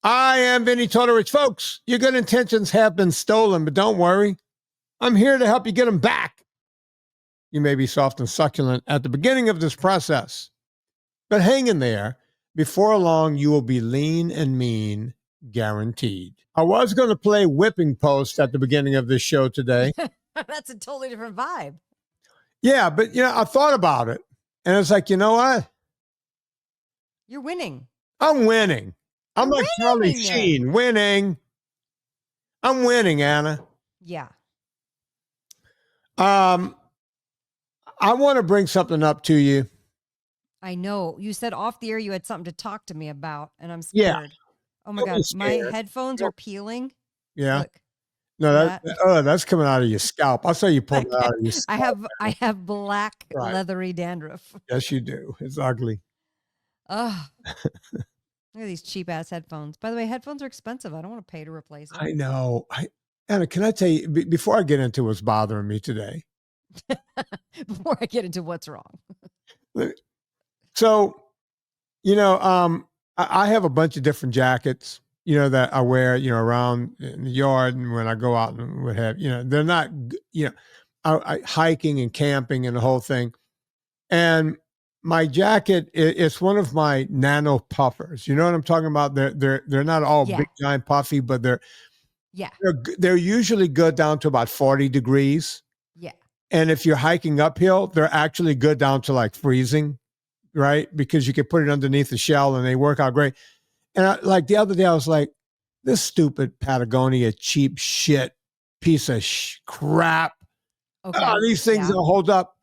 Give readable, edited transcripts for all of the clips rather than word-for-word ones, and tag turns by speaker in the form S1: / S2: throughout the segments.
S1: I am Vinnie Tortorich. Folks, your good intentions have been stolen, but don't worry. I'm here to help you get them back. You may be soft and succulent at the beginning of this process, but hang in there. Before long, you will be lean and mean, guaranteed. I was going to play whipping post at the beginning of this show today.
S2: That's a totally different vibe.
S1: Yeah, but I thought about it, and it's like, you know what?
S2: You're winning.
S1: I'm winning. I'm like Charlie Sheen, winning. I'm winning, Anna.
S2: Yeah.
S1: I want to bring something up to you.
S2: I know. You said off the air you had something to talk to me about, and I'm scared.
S1: Yeah.
S2: Oh my God. My headphones are peeling.
S1: Yeah.
S2: Look,
S1: no, that's coming out of your scalp. I saw you pull it out of your scalp.
S2: I have black leathery dandruff.
S1: Yes, you do. It's ugly.
S2: Oh. Look at these cheap ass headphones. By the way, headphones are expensive. I don't want to pay to replace them.
S1: I know. Anna, can I tell you, before I get into what's bothering me today?
S2: Before I get into what's wrong.
S1: So, I have a bunch of different jackets, that I wear, around in the yard and when I go out and what have, they're not, I hiking and camping and the whole thing. And my jacket, it's one of my nano puffers. You know what I'm talking about? They're not all big, giant, puffy, but they're usually good down to about 40 degrees.
S2: Yeah.
S1: And if you're hiking uphill, they're actually good down to like freezing, right? Because you can put it underneath the shell and they work out great. And like the other day, I was like, this stupid Patagonia cheap shit piece of crap. Okay. These things don't hold up.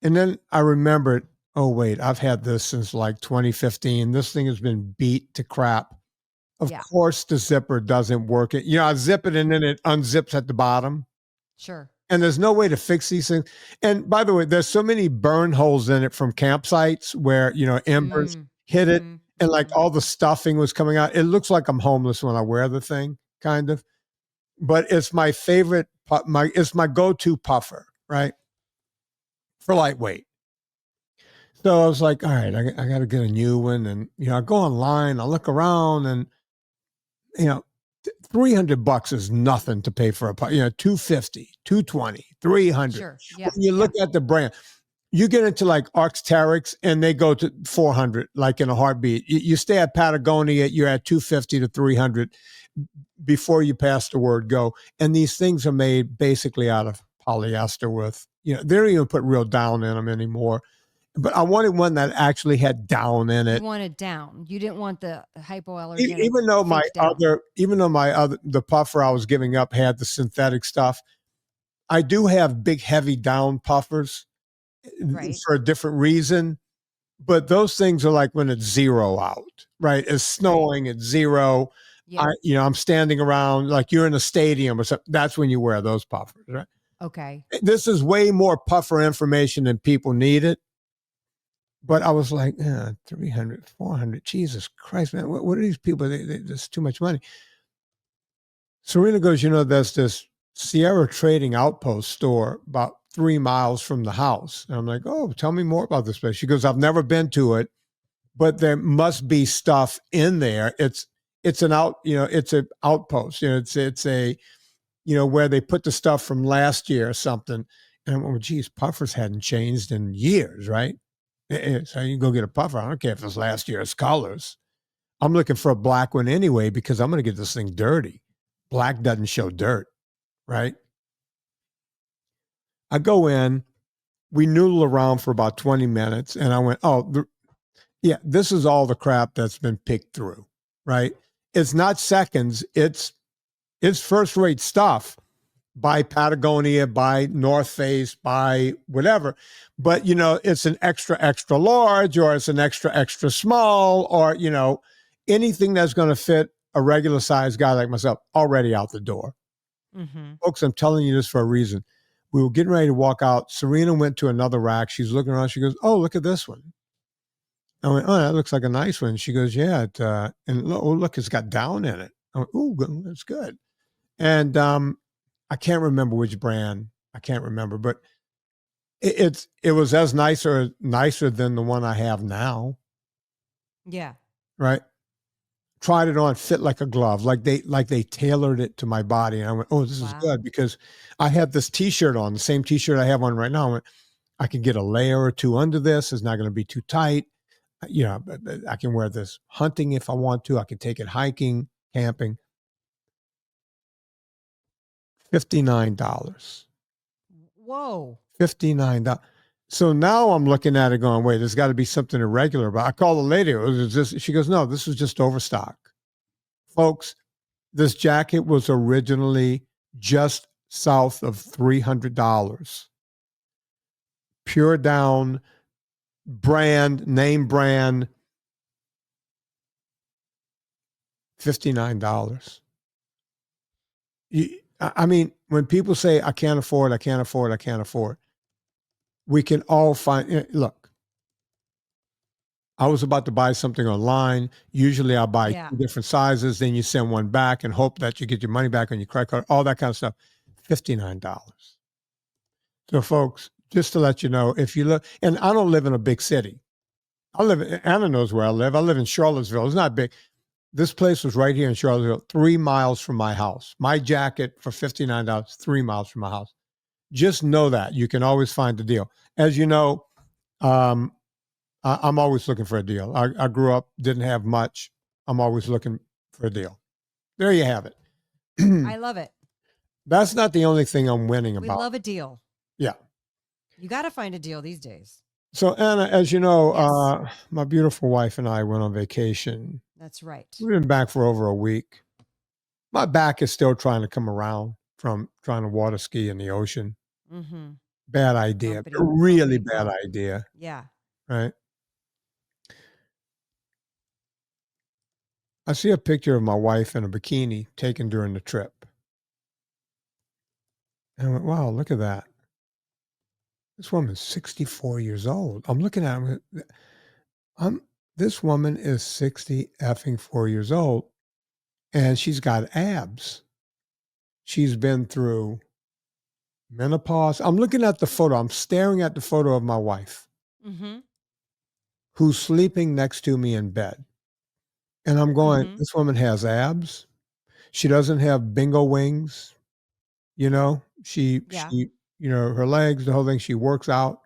S1: And then I remembered, oh, wait, I've had this since like 2015. This thing has been beat to crap. Of course, the zipper doesn't work. I zip it and then it unzips at the bottom.
S2: Sure.
S1: And there's no way to fix these things. And by the way, there's so many burn holes in it from campsites where, embers hit it and like all the stuffing was coming out. It looks like I'm homeless when I wear the thing, kind of. But it's my favorite, it's my go-to puffer, right? For lightweight. So I was like, all right, I got to get a new one. And, I go online, I look around and, $300 is nothing to pay for a puff. $250, $220, $300. Sure. Yeah. When you look at the brand, you get into like Arc'teryx and they go to $400, like in a heartbeat. You stay at Patagonia, you're at $250 to $300 before you pass the word go. And these things are made basically out of polyester with, they don't even put real down in them anymore. But I wanted one that actually had down in it.
S2: You wanted down. You didn't want the hypoallergenic.
S1: Even though the puffer I was giving up had the synthetic stuff, I do have big, heavy down puffers for a different reason. But those things are like when it's zero out, right? It's snowing, it's zero. Yeah. I'm standing around like you're in a stadium or something. That's when you wear those puffers, right?
S2: Okay.
S1: This is way more puffer information than people need it. But I was like, 300, 400, Jesus Christ, man, what are these people? There's too much money. Serena goes, there's this Sierra Trading Outpost store about 3 miles from the house. And I'm like, oh, tell me more about this place. She goes, I've never been to it, but there must be stuff in there. It's an outpost. It's a, where they put the stuff from last year or something. And I'm like, geez, puffers hadn't changed in years, right? So you can go get a puffer. I don't care if it's last year's colors. I'm looking for a black one anyway because I'm going to get this thing dirty. Black doesn't show dirt, right? I go in, we noodle around for about 20 minutes, and I went, this is all the crap that's been picked through, right? It's not seconds. It's first-rate stuff. By Patagonia, by North Face, by whatever. But, it's an extra, extra large or it's an extra, extra small or, anything that's going to fit a regular sized guy like myself already out the door. Mm-hmm. Folks, I'm telling you this for a reason. We were getting ready to walk out. Serena went to another rack. She's looking around. She goes, oh, look at this one. I went, oh, that looks like a nice one. She goes, yeah. Look, it's got down in it. I went, oh, that's good. And, I can't remember which brand. I can't remember, but it was as nicer than the one I have now.
S2: Yeah.
S1: Right. tried it on, fit like a glove, like they tailored it to my body. And I went, oh, this is
S2: Wow.
S1: good, because I had this T-shirt on, the same T-shirt I have on right now. I went, I could get a layer or two under this. It's not going to be too tight. You know, I can wear this hunting if I want to. I can take it hiking, camping. $59.
S2: Whoa.
S1: $59. So now I'm looking at it going, wait, there's got to be something irregular. But I called the lady. It was just, she goes, no, this was just overstock. Folks, this jacket was originally just south of $300. Pure down, brand, name brand, $59. I mean, when people say, I can't afford, I can't afford, I can't afford, we can all find, look, I was about to buy something online. Usually I'll buy
S2: Yeah.
S1: 2 different sizes. Then you send one back and hope that you get your money back on your credit card, all that kind of stuff. $59. So folks, just to let you know, if you look, and I don't live in a big city. Anna knows where I live. I live in Charlottesville. It's not big. This place was right here in Charlottesville, 3 miles from my house. My jacket for $59, 3 miles from my house. Just know that. You can always find a deal. As you know, I'm always looking for a deal. I grew up, didn't have much. I'm always looking for a deal. There you have it.
S2: I love it.
S1: That's not the only thing I'm winning
S2: We
S1: about.
S2: love a deal.
S1: Yeah.
S2: You got to find a deal these days.
S1: So, Anna, as you know,
S2: Yes.
S1: my beautiful wife and I went on vacation.
S2: That's right.
S1: We've been back for over a week. My back is still trying to come around from trying to water ski in the ocean.
S2: Mm-hmm.
S1: Bad idea.
S2: Bumpity,
S1: Really
S2: bumpity,
S1: bad
S2: bump.
S1: idea.
S2: Yeah.
S1: Right? I see a picture of my wife in a bikini taken during the trip. And I went, wow, look at that. This woman's 64 years old. I'm looking at her. This woman is 60 effing 4 years old, and she's got abs. She's been through menopause. I'm looking at the photo. I'm staring at the photo of my wife,
S2: Mm-hmm.
S1: who's sleeping next to me in bed. And I'm going,
S2: Mm-hmm.
S1: this woman has abs. She doesn't have bingo wings. You know,
S2: Yeah.
S1: her legs, the whole thing, she works out.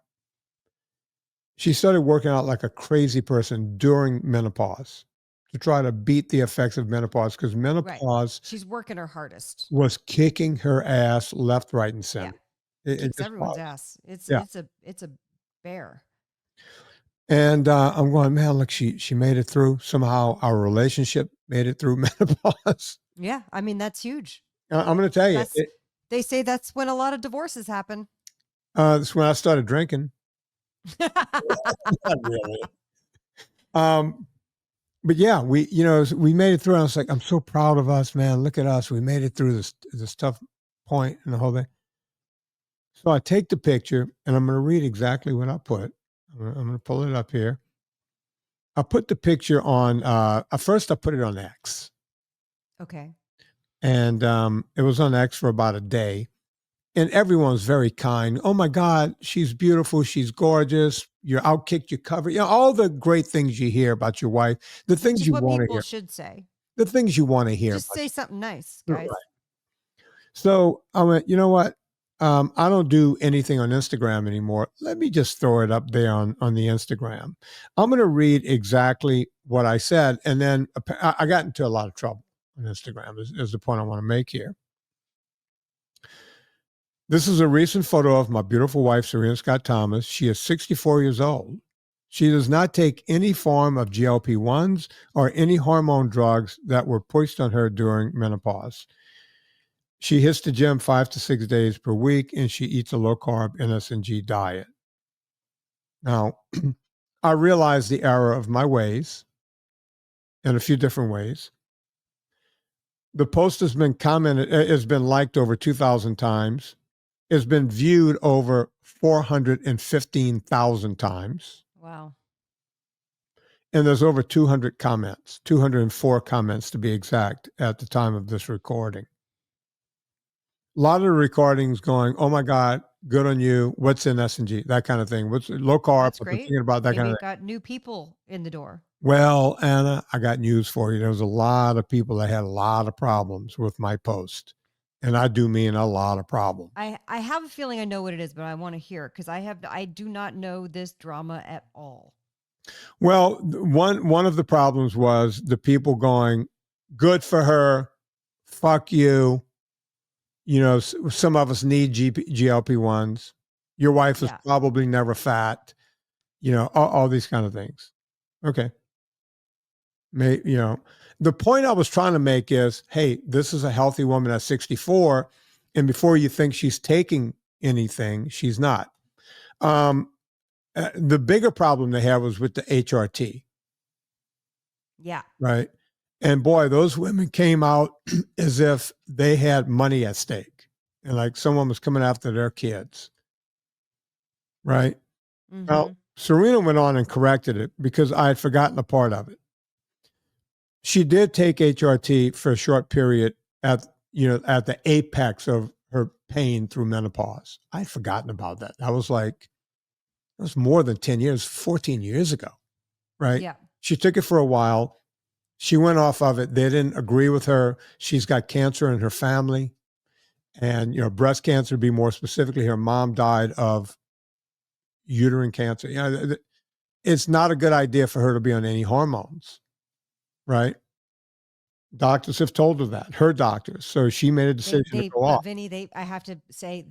S1: She started working out like a crazy person during menopause to try to beat the effects of menopause, because menopause
S2: She's working her hardest.
S1: was kicking her ass left, right, and center.
S2: Yeah.
S1: It
S2: Kicks
S1: just
S2: everyone's
S1: was.
S2: ass. It's
S1: Yeah.
S2: it's a bear.
S1: And I'm going, man, look, she made it through. Somehow our relationship made it through menopause.
S2: Yeah. I mean, that's huge.
S1: I'm going to tell you,
S2: They say that's when a lot of divorces happen.
S1: that's when I started drinking. Not really. But yeah, we made it through. I was like, I'm so proud of us, man. Look at us. We made it through this tough point and the whole thing. So I take the picture, and I'm going to read exactly what I put. I'm going to pull it up here. I put the picture on, first I put it on X.
S2: Okay.
S1: And it was on X for about a day. And everyone was very kind. Oh my God, she's beautiful. She's gorgeous. You're outkicked your cover. You know, all the great things you hear about your wife, the things
S2: Which is
S1: you
S2: what
S1: want to
S2: people
S1: hear,
S2: should say.
S1: the things you want to hear.
S2: Just say something nice,
S1: Right.
S2: guys.
S1: So I went, you know what? I don't do anything on Instagram anymore. Let me just throw it up there on the Instagram. I'm going to read exactly what I said. And then I got into a lot of trouble on Instagram is the point I want to make here. This is a recent photo of my beautiful wife, Serena Scott Thomas. She is 64 years old. She does not take any form of GLP-1s or any hormone drugs that were pushed on her during menopause. She hits the gym 5 to 6 days per week, and she eats a low-carb NSNG diet. Now, I realize the error of my ways in a few different ways. The post has been liked over 2,000 times. It's been viewed over 415,000 times.
S2: Wow.
S1: And there's over 200 comments, 204 comments to be exact at the time of this recording. A lot of the recordings going, oh my God, good on you. What's in S&G? That kind of thing. What's low carb?
S2: That's
S1: I've been
S2: great.
S1: thinking about that
S2: Maybe
S1: kind of
S2: it
S1: thing.
S2: got new people in the door.
S1: Well, Anna, I got news for you. There was a lot of people that had a lot of problems with my post. And I do mean a lot of problems.
S2: I have a feeling I know what it is, but I want to hear because I do not know this drama at all.
S1: Well, one of the problems was the people going, good for her, fuck you. You know, some of us need GLP-1s. Your wife was
S2: Yeah.
S1: probably never fat. You know, all these kind of things. Okay. You know, the point I was trying to make is, hey, this is a healthy woman at 64, and before you think she's taking anything, she's not. The bigger problem they have was with the HRT.
S2: Yeah.
S1: Right. And boy, those women came out as if they had money at stake and like someone was coming after their kids. Right.
S2: Mm-hmm.
S1: Now, Serena went on and corrected it because I had forgotten a part of it. She did take HRT for a short period at the apex of her pain through menopause. I'd forgotten about that. I was like, it was more than 10 years, 14 years ago. Right.
S2: Yeah.
S1: She took it for a while. She went off of it. They didn't agree with her. She's got cancer in her family. And, breast cancer, to be more specifically, her mom died of uterine cancer. It's not a good idea for her to be on any hormones, right? Doctors have told her that, her doctors. So she made a decision to go off.
S2: Vinny, I have to say,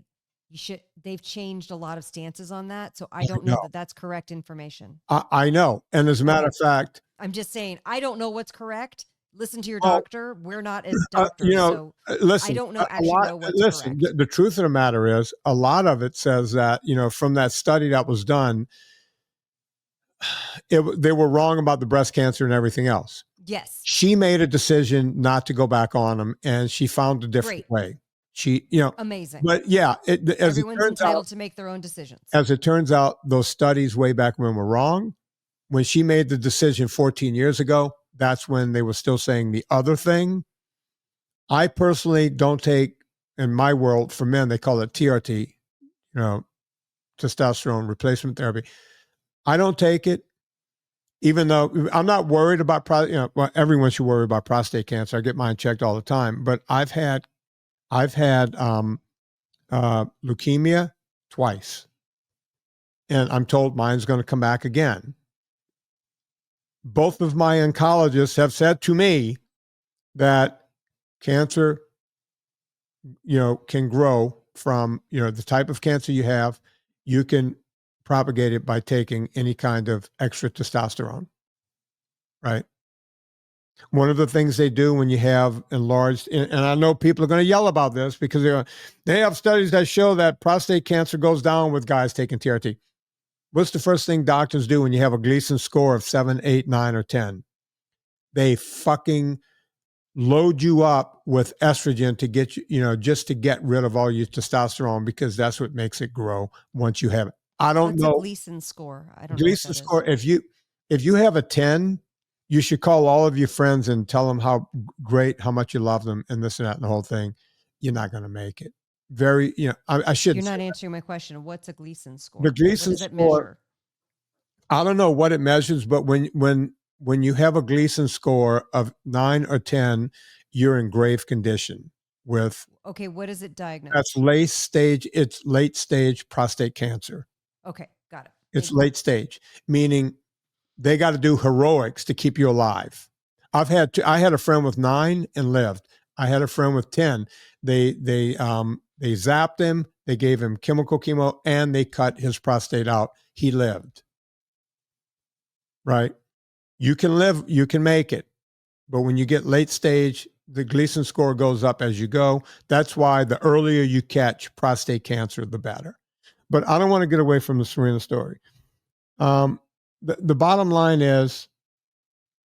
S2: they've changed a lot of stances on that. So I don't know that that's correct information.
S1: I know. And as a matter of fact,
S2: I'm just saying, I don't know what's correct. Listen to your doctor. We're not as doctors. So
S1: listen,
S2: I don't know what's correct.
S1: The truth of the matter is a lot of it says that, from that study that was done, they were wrong about the breast cancer and everything else.
S2: Yes.
S1: She made a decision not to go back on them, and she found a different way. She,
S2: amazing.
S1: But yeah,
S2: everyone's entitled to make their own decisions.
S1: As it turns out, those studies way back when were wrong. When she made the decision 14 years ago, that's when they were still saying the other thing. I personally don't take, in my world, for men, they call it TRT, testosterone replacement therapy. I don't take it, even though I'm not worried about, everyone should worry about prostate cancer. I get mine checked all the time, but I've had leukemia twice, and I'm told mine's going to come back again. Both of my oncologists have said to me that cancer, can grow from, the type of cancer you have. You can propagate it by taking any kind of extra testosterone, right? One of the things they do when you have enlarged, and I know people are going to yell about this because they have studies that show that prostate cancer goes down with guys taking TRT. What's the first thing doctors do when you have a Gleason score of 7, 8, 9, or 10? They fucking load you up with estrogen to get you, just to get rid of all your testosterone, because that's what makes it grow once you have it. I don't know.
S2: What's a Gleason score? I don't know.
S1: Gleason score. If you have a 10, you should call all of your friends and tell them how great, how much you love them, and this and that and the whole thing. You're not going to make it. I shouldn't.
S2: You're not answering my question. What's a Gleason score?
S1: The Gleason
S2: score,
S1: measure? I don't know what it measures, but when you have a Gleason score of 9 or 10, you're in grave condition with.
S2: Okay, what is it diagnosed?
S1: That's late stage. It's late stage prostate cancer.
S2: Okay, got it.
S1: It's late stage, meaning they got to do heroics to keep you alive. I had a friend with 9 and lived. I had a friend with 10. They zapped him. They gave him chemical chemo, and they cut his prostate out. He lived. Right? You can live, you can make it. But when you get late stage, the Gleason score goes up as you go. That's why the earlier you catch prostate cancer, the better. But I don't want to get away from the Serena story. The bottom line is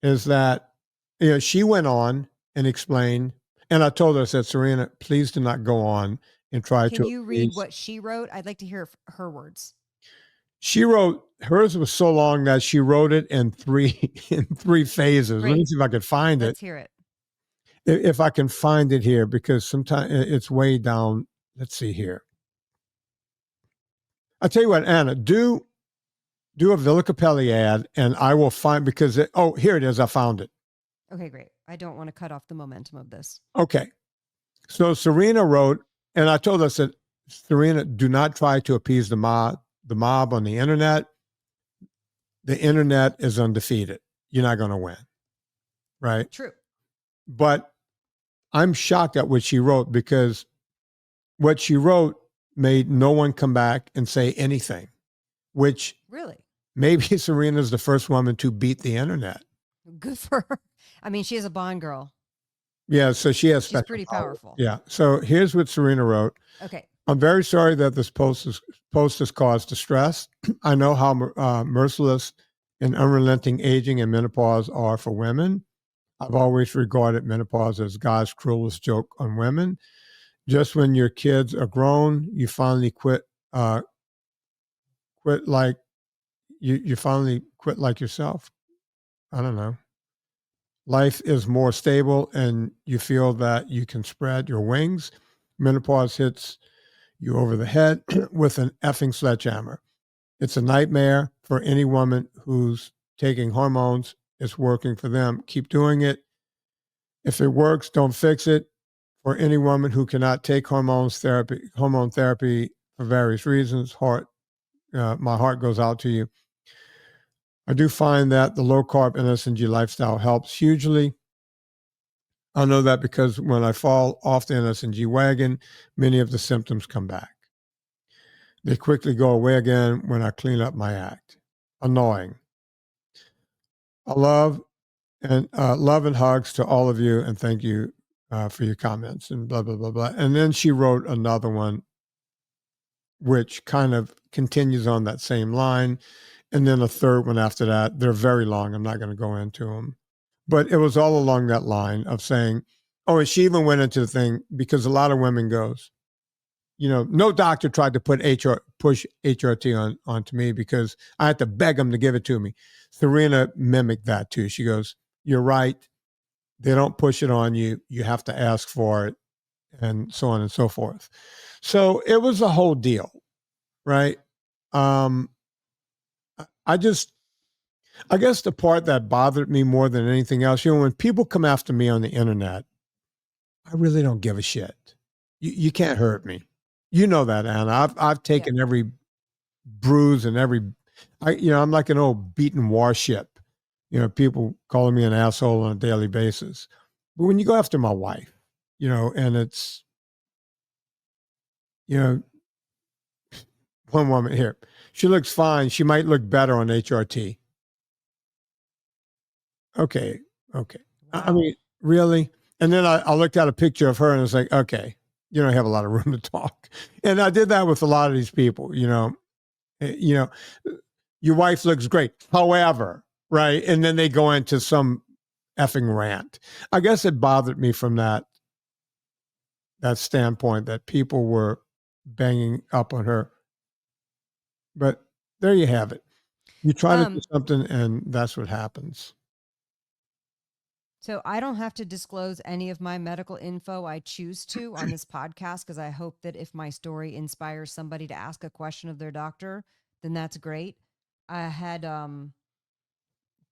S1: that, she went on and explained, and I told her, I said, Serena, please do not go on and try to.
S2: Can you read what she wrote? I'd like to hear her words.
S1: She wrote, hers was so long that she wrote it in three phases. Great. Let me see if I could find it.
S2: Let's hear it.
S1: If I can find it here, because sometimes it's way down. Let's see here. I'll tell you what, Anna, do do a Villa Capelli ad, and I will find, because here it is. I found it.
S2: Okay, great. I don't want to cut off the momentum of this.
S1: Okay. So Serena wrote, and I told us that, Serena, do not try to appease the mob on the internet. The internet is undefeated. You're not going to win. Right?
S2: True.
S1: But I'm shocked at what she wrote, because what she wrote made no one come back and say anything, which
S2: Really,
S1: maybe Serena's the first woman to beat the internet.
S2: good for her. I mean, she is a Bond girl.
S1: Yeah, so she has
S2: She's
S1: special
S2: pretty
S1: power.
S2: powerful.
S1: Yeah. So here's what Serena wrote.
S2: Okay.
S1: I'm very sorry that this post has caused distress. I know how merciless and unrelenting aging and menopause are for women. I've always regarded menopause as God's cruelest joke on women. Just when your kids are grown, you finally quit like you finally quit like yourself. I don't know. Life is more stable and you feel that you can spread your wings. Menopause hits you over the head with an effing sledgehammer. It's a nightmare for any woman who's taking hormones. It's working for them. Keep doing it. If it works, don't fix it. For any woman who cannot take hormone therapy for various reasons, my heart goes out to you. I do find that the low carb NSNG lifestyle helps hugely. I know that because when I fall off the NSNG wagon, many of the symptoms come back. They quickly go away again when I clean up my act. Annoying. I love and hugs to all of you, and thank you for your comments and blah, blah, blah, blah. And then she wrote another one, which kind of continues on that same line. And then a third one after that. They're very long. I'm not going to go into them. But it was all along that line of saying, oh, and she even went into the thing, because a lot of women goes, no doctor tried to push HRT onto me because I had to beg them to give it to me. Serena mimicked that too. She goes, you're right. They don't push it on you. You have to ask for it, and so on and so forth. So it was a whole deal, right? I guess the part that bothered me more than anything else, when people come after me on the internet, I really don't give a shit. You can't hurt me. You know that, Anna. I've taken every bruise and I'm like an old beaten warship. People calling me an asshole on a daily basis. But when you go after my wife, and it's, one woman here, she looks fine. She might look better on HRT. Okay. Wow. I mean, really? And then I looked at a picture of her and it's like, okay, you don't have a lot of room to talk. And I did that with a lot of these people, your wife looks great. However, right. And then they go into some effing rant. I guess it bothered me from that standpoint that people were banging up on her. But there you have it. You try to do something and that's what happens.
S2: So I don't have to disclose any of my medical info I choose to on this podcast, because I hope that if my story inspires somebody to ask a question of their doctor, then that's great. I had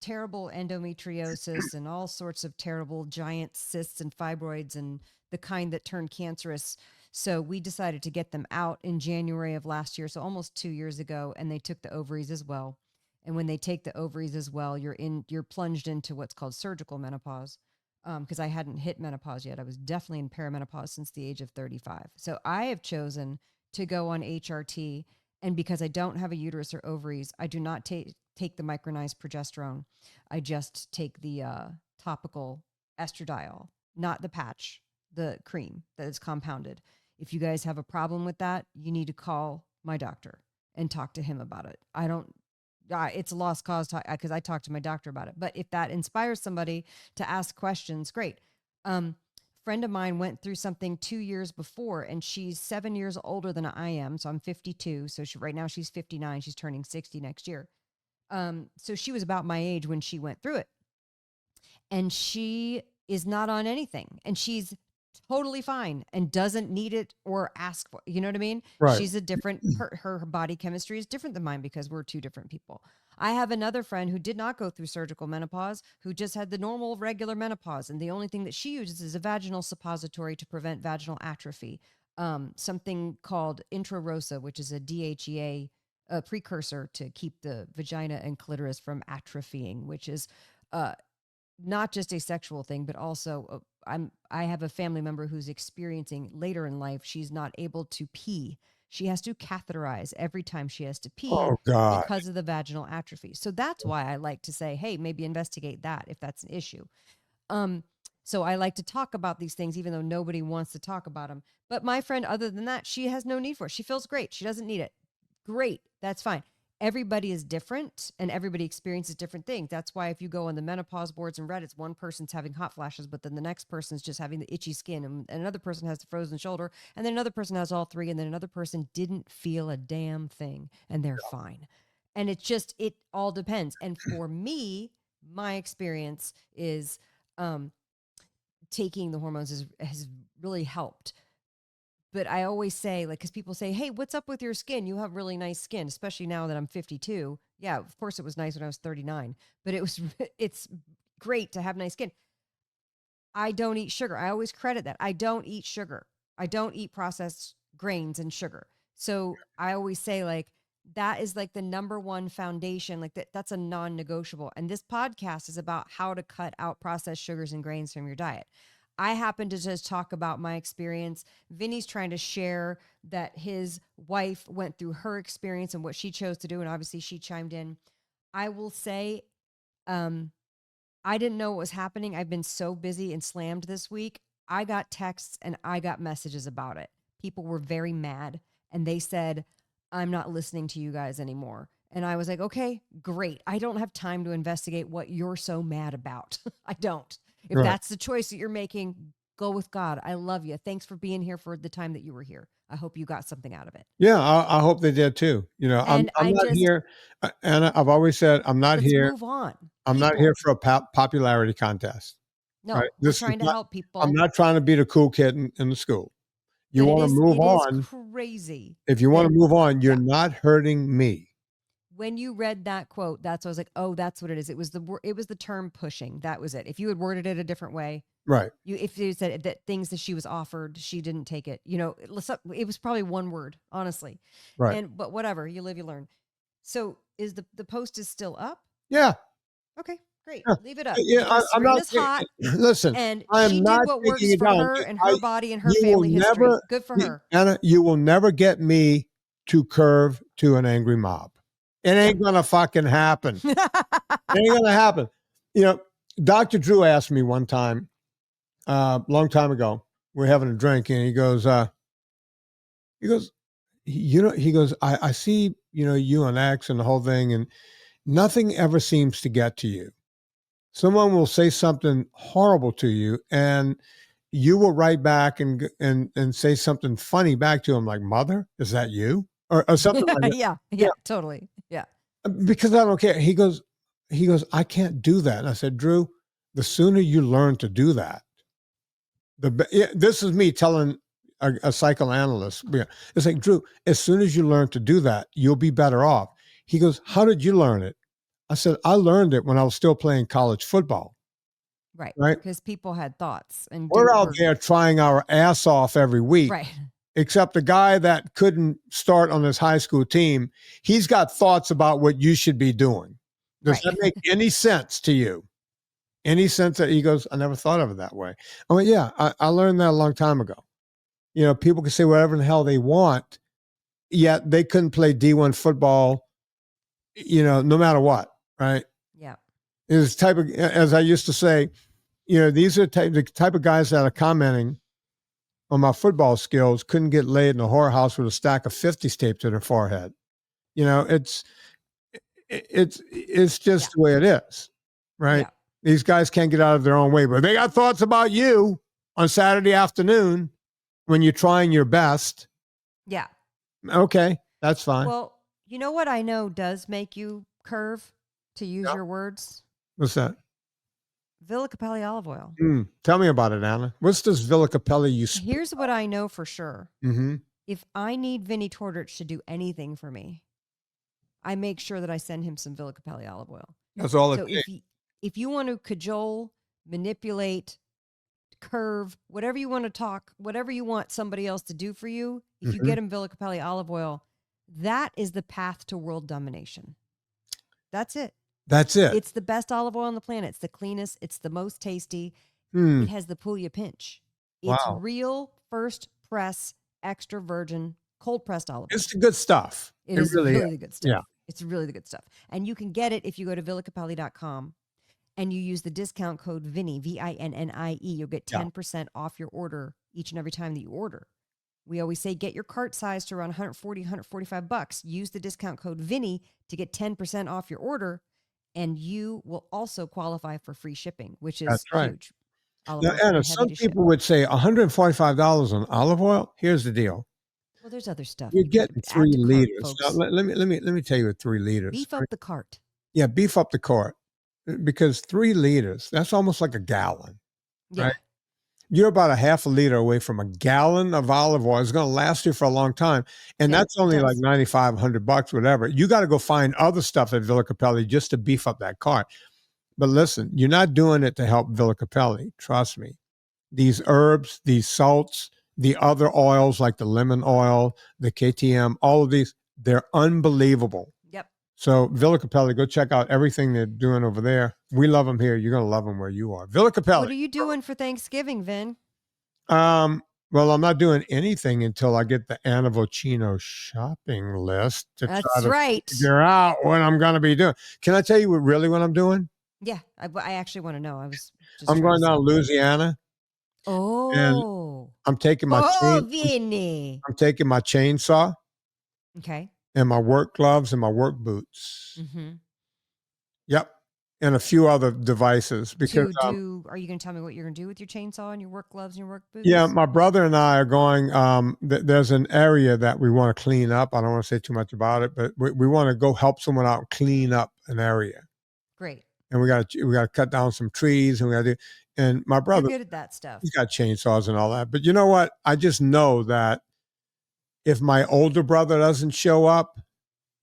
S2: terrible endometriosis and all sorts of terrible giant cysts and fibroids, and the kind that turned cancerous. So we decided to get them out in January of last year, so almost 2 years ago, and they took the ovaries as well. And when they take the ovaries as well, you're plunged into what's called surgical menopause. Because I hadn't hit menopause yet. I was definitely in perimenopause since the age of 35. So I have chosen to go on HRT. And because I don't have a uterus or ovaries, I do not take the micronized progesterone. I just take the topical estradiol, not the patch, the cream that is compounded. If you guys have a problem with that, you need to call my doctor and talk to him about it. It's a lost cause because I talked to my doctor about it. But if that inspires somebody to ask questions, great. Friend of mine went through something 2 years before, and she's 7 years older than I am. So I'm 52. So right now she's 59. She's turning 60 next year. So she was about my age when she went through it. And she is not on anything. And she's totally fine and doesn't need it or ask for, you know what I mean?
S1: Right.
S2: She's a different, her body chemistry is different than mine because we're two different people. I have another friend who did not go through surgical menopause, who just had the normal regular menopause. And the only thing that she uses is a vaginal suppository to prevent vaginal atrophy. Something called Intrarosa, which is a DHEA precursor to keep the vagina and clitoris from atrophying, which is not just a sexual thing, but also I have a family member who's experiencing later in life, she's not able to pee. She has to catheterize every time she has to pee
S1: Oh God.
S2: because of the vaginal atrophy. So that's why I like to say, hey, maybe investigate that if that's an issue. So I like to talk about these things, even though nobody wants to talk about them. But my friend, other than that, she has no need for it. She feels great. She doesn't need it. Great. That's fine. Everybody is different and everybody experiences different things. That's why if you go on the menopause boards and Reddits, one person's having hot flashes, but then the next person's just having the itchy skin, and another person has the frozen shoulder, and then another person has all three, and then another person didn't feel a damn thing and they're fine. And it all depends. And for me, my experience is taking the hormones has really helped. But I always say, like, because people say, hey, what's up with your skin? You have really nice skin, especially now that I'm 52. Yeah, of course it was nice when I was 39, but it's great to have nice skin. I don't eat sugar. I always credit that. I don't eat sugar. I don't eat processed grains and sugar. So I always say, like, that is like the number one foundation. Like that's a non-negotiable. And this podcast is about how to cut out processed sugars and grains from your diet. I happen to just talk about my experience. Vinny's trying to share that his wife went through her experience and what she chose to do. And obviously she chimed in. I will say, I didn't know what was happening. I've been so busy and slammed this week. I got texts and I got messages about it. People were very mad and they said, I'm not listening to you guys anymore. And I was like, okay, great. I don't have time to investigate what you're so mad about. I don't. If that's the choice that you're making, go with God. I love you. Thanks for being here for the time that you were here. I hope you got something out of it.
S1: Yeah, I hope they did too. You know, I'm not here, and I've always said I'm not here.
S2: Move on.
S1: I'm not here for a popularity contest.
S2: No,
S1: right?
S2: we're trying to help people.
S1: I'm not trying to be the cool kid in the school. You want to move on.
S2: It is crazy.
S1: If you want to move on, you're not hurting me.
S2: When you read that quote, that's what I was like, oh, that's what it is. It was the term pushing. That was it. If you had worded it a different way,
S1: right?
S2: If you said that things that she was offered, she didn't take it. You know, it was probably one word, honestly.
S1: Right.
S2: But whatever, you live, you learn. So is the post is still up?
S1: Yeah.
S2: Okay, great.
S1: Yeah.
S2: Leave it up.
S1: Yeah, I'm not
S2: hot.
S1: Listen,
S2: and
S1: I am
S2: she
S1: not
S2: did what works for her and her body and her family history. Good for her.
S1: Anna, you will never get me to curve to an angry mob. It ain't gonna fucking happen. It ain't gonna happen. You know, Dr. Drew asked me one time, long time ago, we're having a drink, and he goes, I see, you on X and the whole thing, and nothing ever seems to get to you. Someone will say something horrible to you, and you will write back and say something funny back to him, like, "Mother, is that you?" or something like that.
S2: Yeah, totally. Yeah.
S1: Because I don't care. He goes, I can't do that. And I said, Drew, the sooner you learn to do that, this is me telling a psychoanalyst. It's like, Drew, as soon as you learn to do that, you'll be better off. He goes, how did you learn it? I said, I learned it when I was still playing college football.
S2: Right.
S1: Right.
S2: Because people had thoughts. And
S1: we're out there trying our ass off every week.
S2: Right.
S1: Except the guy that couldn't start on his high school team, he's got thoughts about what you should be doing. Does that make any sense to you? Any sense that he goes, I never thought of it that way. I went, yeah, I learned that a long time ago. People can say whatever in the hell they want, yet they couldn't play D1 football, no matter what, right?
S2: Yeah.
S1: It's type of, as I used to say, these are the type of guys that are commenting on my football skills couldn't get laid in a whorehouse with a stack of 50s taped to their forehead. It's just the way it is, right? Yeah. These guys can't get out of their own way, but they got thoughts about you on Saturday afternoon when you're trying your best.
S2: Yeah.
S1: Okay, that's fine.
S2: Well, you know what I know does make you curve, to use your words?
S1: What's that?
S2: Villa Capelli olive oil.
S1: Tell me about it, Anna. What's this Villa Capelli you speak?
S2: Here's what I know for sure.
S1: Mm-hmm.
S2: If I need Vinnie Tortorich to do anything for me, I make sure that I send him some Villa Capelli olive oil.
S1: That's all it
S2: So
S1: takes.
S2: if you want to cajole, manipulate, curve, whatever you want to talk, whatever you want somebody else to do for you, if you get him Villa Capelli olive oil, that is the path to world domination. That's it.
S1: That's it.
S2: It's the best olive oil on the planet. It's the cleanest. It's the most tasty.
S1: Hmm.
S2: It has the Puglia pinch. It's
S1: Wow.
S2: real first press, extra virgin, cold pressed olive oil.
S1: It's the good stuff.
S2: It is really the good stuff.
S1: Yeah.
S2: It's really the good stuff. And you can get it if you go to villacapelli.com and you use the discount code Vinnie, Vinnie. You'll get 10% off your order each and every time that you order. We always say get your cart size to around 140, 145 bucks. Use the discount code Vinnie to get 10% off your order, and you will also qualify for free shipping, which is huge.
S1: Now, Anna, some people would say $145 on olive oil. Here's the deal.
S2: Well, there's other stuff.
S1: You're getting 3 liters. Now, let me tell you what 3 liters.
S2: Beef up the cart.
S1: Yeah, beef up the cart. Because 3 liters, that's almost like a gallon.
S2: Yeah.
S1: Right? You're about a half a liter away from a gallon of olive oil. It's going to last you for a long time. And that's only like 95, 100 bucks, whatever. You got to go find other stuff at Villa Capelli just to beef up that cart. But listen, you're not doing it to help Villa Capelli. Trust me. These herbs, these salts, the other oils like the lemon oil, the KTM, all of these, they're unbelievable.
S2: Yep.
S1: So Villa Capelli, go check out everything they're doing over there. We love them here. You're going to love them where you are. Villa Capelli.
S2: What are you doing for Thanksgiving, Vin?
S1: Well, I'm not doing anything until I get the Anna Vocino shopping list to try to figure out what I'm going to be doing. Can I tell you what I'm doing?
S2: Yeah, I actually want to know.
S1: I'm going down to Louisiana.
S2: Oh,
S1: and I'm taking my
S2: Vinnie.
S1: I'm taking my chainsaw.
S2: Okay.
S1: And my work gloves and my work boots.
S2: Mm-hmm.
S1: Yep. And a few other devices. Because
S2: are you going to tell me what you're going to do with your chainsaw and your work gloves and your work boots?
S1: Yeah, my brother and I are going. There's an area that we want to clean up. I don't want to say too much about it, but we want to go help someone out and clean up an area.
S2: Great.
S1: And we got to cut down some trees, and we got to do. And my brother,
S2: you're good at that stuff.
S1: He's got chainsaws and all that. But you know what? I just know that if my older brother doesn't show up,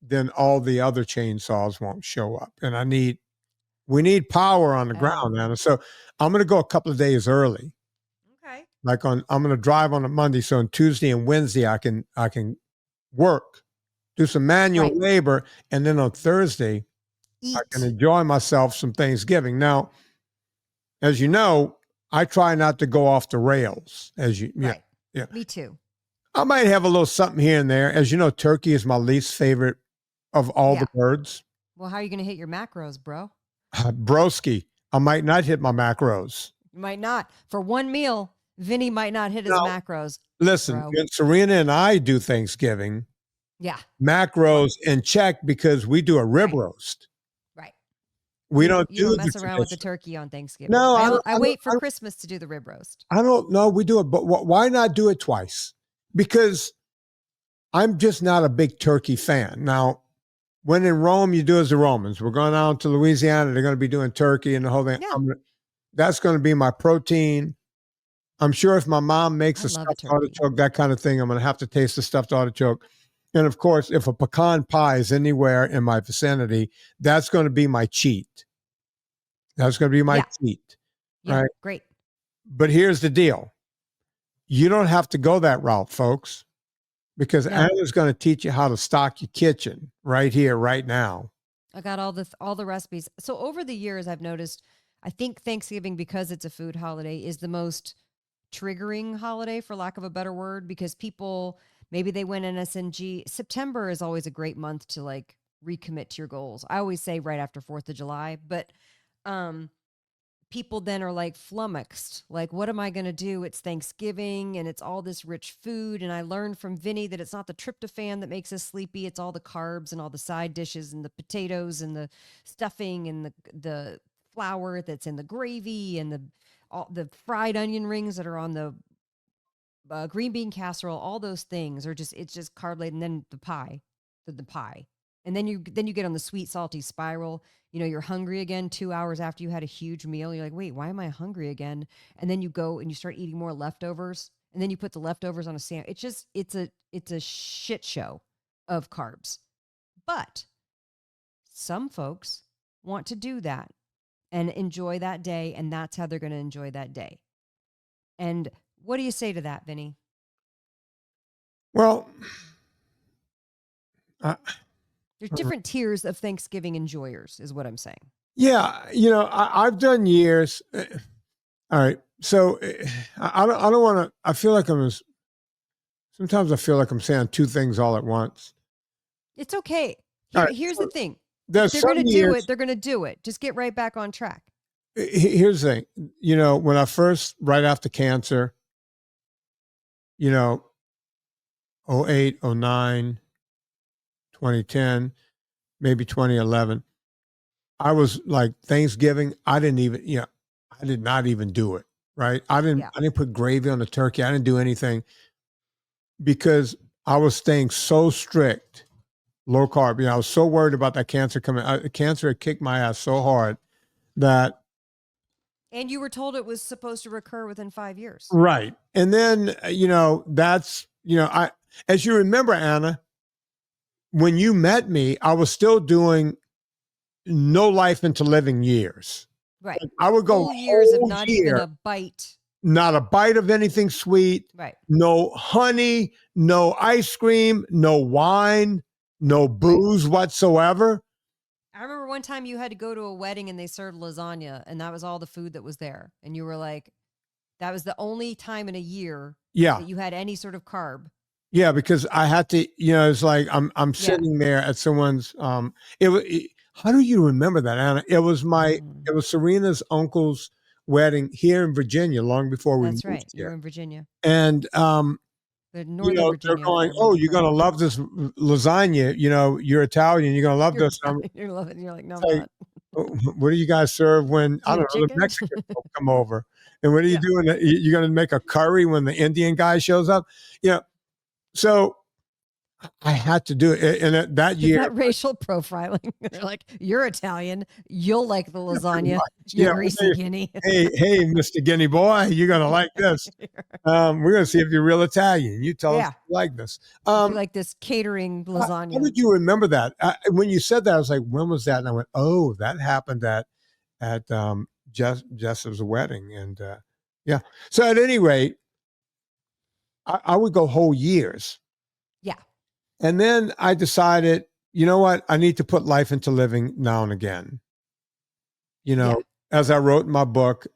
S1: then all the other chainsaws won't show up. And we need power on the ground, Anna. So I'm going to go a couple of days early.
S2: Okay.
S1: I'm going to drive on a Monday. So on Tuesday and Wednesday, I can work, do some manual labor. And then on Thursday, I can enjoy myself some Thanksgiving. Now, as you know, I try not to go off the rails Yeah.
S2: Me too.
S1: I might have a little something here and there. As you know, turkey is my least favorite of all the birds.
S2: Well, how are you going to hit your macros, bro?
S1: Broski, I might not hit my macros.
S2: You might not. For one meal, Vinnie might not hit his macros.
S1: Listen, when Serena and I do Thanksgiving, macros in check because we do a rib roast.
S2: Right.
S1: We
S2: don't mess around with the turkey on Thanksgiving.
S1: No,
S2: I wait for Christmas to do the rib roast.
S1: I don't know. We do it, but why not do it twice? Because I'm just not a big turkey fan. Now, when in Rome, you do as the Romans. We're going out to Louisiana. They're going to be doing turkey and the whole thing.
S2: Yeah.
S1: That's going to be my protein. I'm sure if my mom makes a stuffed artichoke, that kind of thing, I'm going to have to taste the stuffed artichoke. And of course, if a pecan pie is anywhere in my vicinity, that's going to be my cheat. That's going to be my cheat.
S2: Yeah,
S1: right?
S2: Great.
S1: But here's the deal. You don't have to go that route, folks. Because Anna's going to teach you how to stock your kitchen right here, right now.
S2: I got all the recipes. So over the years, I've noticed, I think Thanksgiving, because it's a food holiday, is the most triggering holiday, for lack of a better word, because people, maybe they win NSNG. September is always a great month to like recommit to your goals. I always say right after 4th of July, but people then are like flummoxed. Like, what am I going to do? It's Thanksgiving and it's all this rich food. And I learned from Vinnie that it's not the tryptophan that makes us sleepy. It's all the carbs and all the side dishes and the potatoes and the stuffing and the flour that's in the gravy and the fried onion rings that are on the green bean casserole. All those things are it's just carb laden. And then the pie. And then you get on the sweet salty spiral. You're hungry again 2 hours after you had a huge meal. You're like, wait, why am I hungry again? And then you go and you start eating more leftovers. And then you put the leftovers on a sandwich. It's a shit show of carbs. But some folks want to do that and enjoy that day, and that's how they're going to enjoy that day. And what do you say to that, Vinny?
S1: Well,
S2: there's different tiers of Thanksgiving enjoyers, is what I'm saying.
S1: Yeah, I've done years. All right, so I don't want to. I feel like sometimes I feel like I'm saying two things all at once.
S2: It's okay. Here's the thing.
S1: They're
S2: going to do it. They're going to do it. Just get right back on track.
S1: Here's the thing. When I first, right after cancer, 08, 09, 2010, maybe 2011, I was like Thanksgiving. I did not even do it. Right. I didn't put gravy on the turkey. I didn't do anything because I was staying so strict, low carb. I was so worried about that cancer coming. Cancer had kicked my ass so hard that.
S2: And you were told it was supposed to recur within 5 years.
S1: Right. And then, that's, as you remember, Anna, when you met me, I was still doing no life into living years.
S2: Right.
S1: I would go
S2: whole years of not even a bite.
S1: Not a bite of anything sweet.
S2: Right.
S1: No honey, no ice cream, no wine, no booze whatsoever.
S2: I remember one time you had to go to a wedding and they served lasagna and that was all the food that was there. And you were like, that was the only time in a year that you had any sort of carb.
S1: Yeah, because I had to, it's like I'm sitting there at someone's how do you remember that, Anna? It was Serena's uncle's wedding here in Virginia long before we moved
S2: right.
S1: here.
S2: You're in Virginia.
S1: And
S2: Virginia,
S1: they're going, oh, you're going to love this lasagna. You're Italian. You're going to love this.
S2: You're loving. You're like, no, I'm not.
S1: What do you guys serve when I don't know the Mexicans come over? And what are you doing? You're going to make a curry when the Indian guy shows up? So I had to do it. And that year,
S2: that racial profiling. They're like, you're Italian. You'll like the lasagna. You greasy guinea.
S1: hey, Mr. Guinea boy, you're going to like this. We're going to see if you're real Italian. You tell us you like this.
S2: You like this catering lasagna.
S1: How did you remember that? When you said that, I was like, when was that? And I went, oh, that happened at Jess's wedding. And so at any rate, I would go whole years.
S2: Yeah.
S1: And then I decided, you know what? I need to put life into living now and again. As I wrote in my book,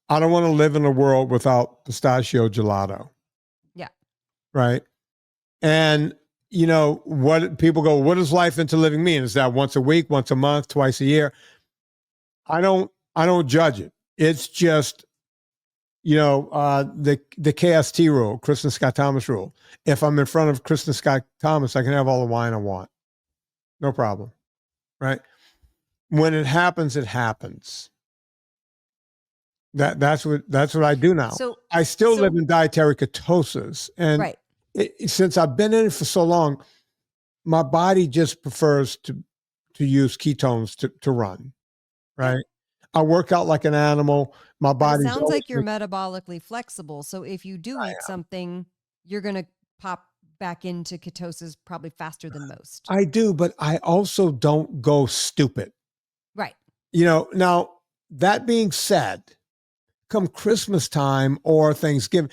S1: I don't want to live in a world without pistachio gelato.
S2: Yeah.
S1: Right. And, what people go, what does life into living mean? Is that once a week, once a month, twice a year? I don't judge it. It's just, the KST rule, Kristen Scott Thomas rule. If I'm in front of Kristen Scott Thomas, I can have all the wine I want. No problem. Right. When it happens, it happens. That's what I do now.
S2: So
S1: I still live in dietary ketosis. And since I've been in it for so long, my body just prefers to use ketones to run. Right. I work out like an animal. My body
S2: sounds like you're metabolically flexible. So if you do eat something, you're going to pop back into ketosis probably faster than most.
S1: I do, but I also don't go stupid.
S2: Right.
S1: Now that being said, come Christmas time or Thanksgiving,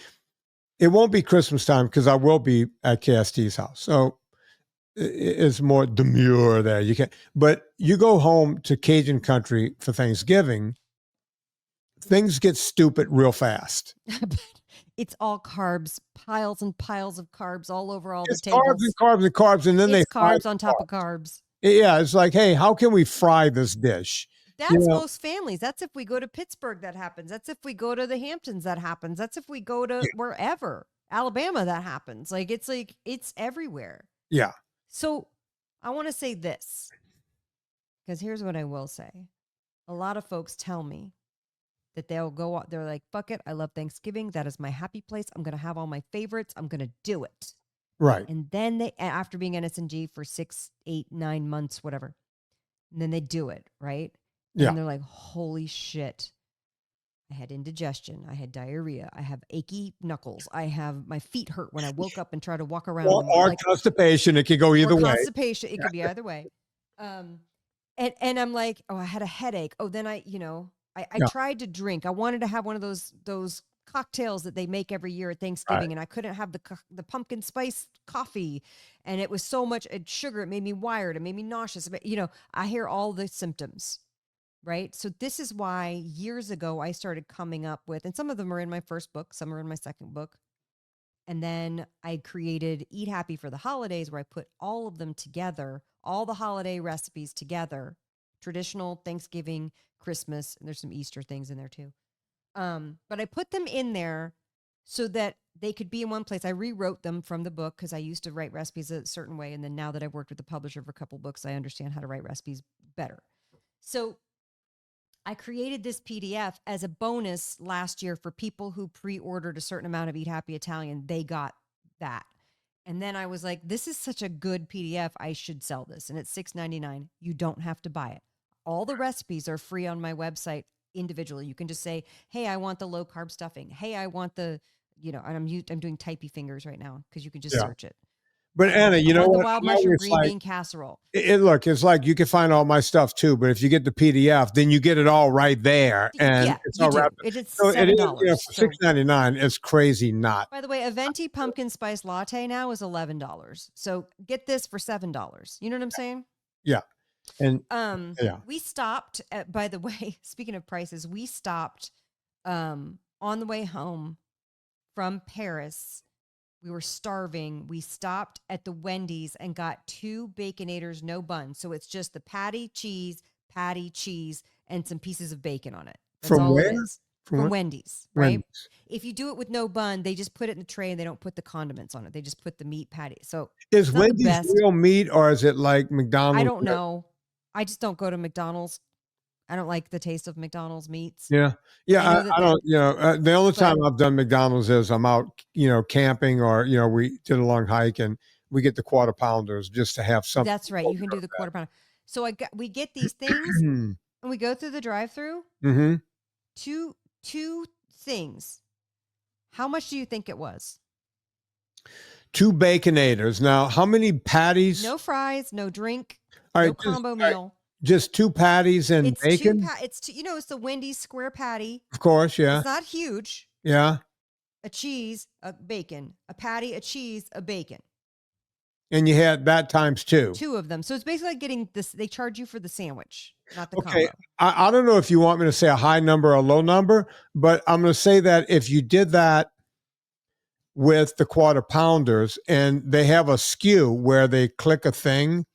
S1: it won't be Christmas time because I will be at KST's house. So it's more demure there. You can't, but you go home to Cajun country for Thanksgiving, things get stupid real fast.
S2: It's all carbs, piles and piles of carbs all over all the tables.
S1: Carbs and carbs and carbs. And then
S2: it's carbs on top of carbs.
S1: Yeah. It's like, hey, how can we fry this dish?
S2: That's most families. That's if we go to Pittsburgh, that happens. That's if we go to the Hamptons, that happens. That's if we go to wherever, Alabama, that happens. It's everywhere.
S1: Yeah.
S2: So I want to say this, because here's what I will say. A lot of folks tell me that they'll go out. They're like, fuck it. I love Thanksgiving. That is my happy place. I'm going to have all my favorites. I'm going to do it.
S1: Right.
S2: And then after being NSNG for 6, 8, 9 months, whatever, and then they do it, right?
S1: Yeah.
S2: And they're like, holy shit. I had indigestion. I had diarrhea. I have achy knuckles. My feet hurt when I woke up and tried to walk around in the morning.
S1: Or constipation. It could go either way.
S2: Constipation. It could be either way. And I'm like, oh, I had a headache. Oh, then I tried to drink. I wanted to have one of those cocktails that they make every year at Thanksgiving, and I couldn't have the pumpkin spice coffee, and it was so much sugar. It made me wired. It made me nauseous. I hear all the symptoms. Right. So this is why years ago I started coming up with, and some of them are in my first book, some are in my second book. And then I created Eat Happy for the Holidays, where I put all of them together, all the holiday recipes together, traditional Thanksgiving, Christmas, and there's some Easter things in there too. But I put them in there so that they could be in one place. I rewrote them from the book because I used to write recipes a certain way. And then now that I've worked with the publisher for a couple books, I understand how to write recipes better. So I created this PDF as a bonus last year for people who pre-ordered a certain amount of Eat Happy Italian. They got that. And then I was like, this is such a good PDF. I should sell this. And it's $6.99. You don't have to buy it. All the recipes are free on my website individually. You can just say, hey, I want the low carb stuffing. Hey, I want the, and I'm doing typey fingers right now because you can just search it.
S1: But Anna, you know what?
S2: The wild mushroom green bean casserole.
S1: Look, it's like you can find all my stuff too, but if you get the PDF, then you get it all right there, and it's all wrapped.
S2: It's $7.
S1: For $6.99, it's crazy not.
S2: By the way, a venti pumpkin spice latte now is $11. So get this for $7. You know what I'm saying?
S1: Yeah. And
S2: we stopped at, by the way, speaking of prices, we stopped on the way home from Paris. We were starving. We stopped at the Wendy's and got 2 Baconators, no bun. So it's just the patty, cheese, and some pieces of bacon on it. That's
S1: from
S2: all
S1: where?
S2: it is. From Wendy's, right?
S1: Wendy's.
S2: If you do it with no bun, they just put it in the tray and they don't put the condiments on it. They just put the meat patty. So
S1: is Wendy's real meat, or is it like McDonald's?
S2: I don't know. I just don't go to McDonald's. I don't like the taste of McDonald's meats.
S1: Yeah. I don't. The only time I've done McDonald's is I'm out, camping, or we did a long hike and we get the quarter pounders just to have something.
S2: That's right. You can do the quarter pounder. So we get these things and we go through the drive-thru.
S1: Mm-hmm.
S2: Two things. How much do you think it was?
S1: 2 Baconators. Now, how many patties?
S2: No fries, no drink,
S1: all right,
S2: no combo meal.
S1: Just 2 patties and bacon?
S2: It's the Wendy's square patty.
S1: Of course, yeah.
S2: It's not huge.
S1: Yeah.
S2: A cheese, a bacon, a patty, a cheese, a bacon.
S1: And you had that times 2.
S2: 2 of them. So it's basically like getting this. They charge you for the sandwich, not the
S1: combo.
S2: combo.
S1: I don't know if you want me to say a high number or a low number, but I'm going to say that if you did that with the quarter pounders, and they have a SKU where they click a thing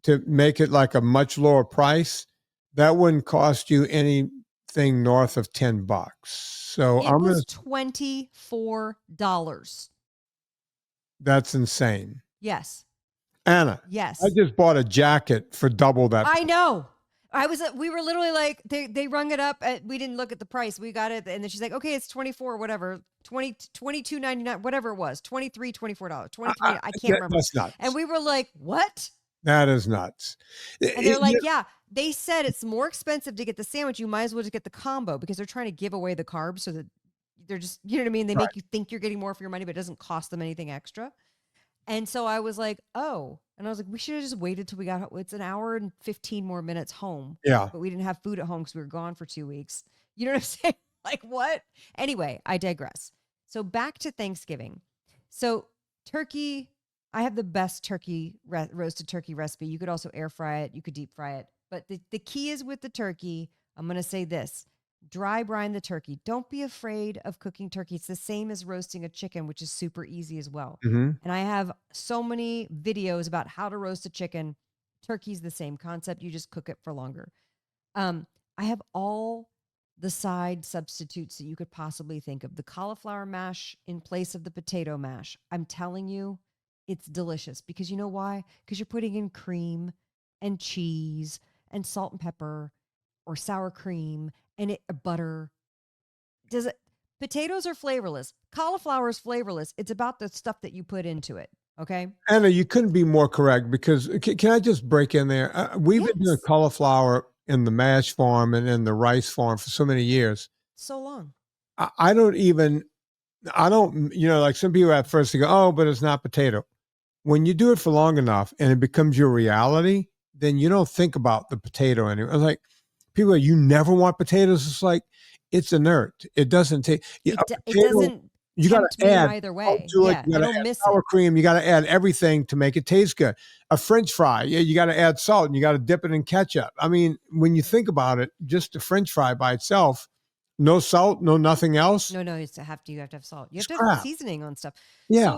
S1: to make it like a much lower price, that wouldn't cost you anything north of $10. So
S2: it was $24.
S1: That's insane.
S2: Yes.
S1: Anna.
S2: Yes.
S1: I just bought a jacket for double that.
S2: I know. We were literally like, they rung it up. We didn't look at the price. We got it. And then she's like, okay, it's 24, whatever, 22.99, whatever it was, $23, $24, 23. I can't remember.
S1: That's nuts.
S2: And we were like, what?
S1: That is nuts.
S2: And they're like, yeah, they said it's more expensive to get the sandwich. You might as well just get the combo, because they're trying to give away the carbs so that they're just, you know what I mean? They make you think you're getting more for your money, but it doesn't cost them anything extra. And so I was like, oh, and I was like, we should have just waited till we got home. It's an hour and 15 more minutes home.
S1: Yeah.
S2: But we didn't have food at home because we were gone for 2 weeks. You know what I'm saying? Like, what? Anyway, I digress. So back to Thanksgiving. So turkey, I have the best roasted turkey recipe. You could also air fry it. You could deep fry it. But the key is with the turkey, I'm going to say this. Dry brine the turkey. Don't be afraid of cooking turkey. It's the same as roasting a chicken, which is super easy as well.
S1: Mm-hmm.
S2: And I have so many videos about how to roast a chicken. Turkey's the same concept. You just cook it for longer. I have all the side substitutes that you could possibly think of. The cauliflower mash in place of the potato mash. I'm telling you, it's delicious, because you know why? Because you're putting in cream and cheese and salt and pepper or sour cream and butter. Potatoes are flavorless. Cauliflower is flavorless. It's about the stuff that you put into it. Okay.
S1: Anna, you couldn't be more correct because can I just break in there? We've been doing
S2: Yes.
S1: cauliflower in the mash farm and in the rice farm for so many years.
S2: So long.
S1: I don't even, like some people at first they go, oh, but it's not potato. When you do it for long enough and it becomes your reality, then you don't think about the potato anymore. It's like people, you never want potatoes. It's like it's inert. It doesn't take a
S2: It
S1: potato.
S2: doesn't
S1: You got
S2: tempt
S1: to
S2: me
S1: add
S2: either
S1: salt
S2: way.
S1: to it.
S2: Yeah,
S1: You
S2: I
S1: got to
S2: don't
S1: add
S2: miss
S1: sour
S2: it.
S1: cream. You got to add everything to make it taste good. A French fry, yeah, you got to add salt and you got to dip it in ketchup. I mean, when you think about it, just a French fry by itself, no salt, no nothing else,
S2: No, you have to have salt. You have
S1: it's
S2: to have
S1: crap.
S2: seasoning on stuff.
S1: Yeah.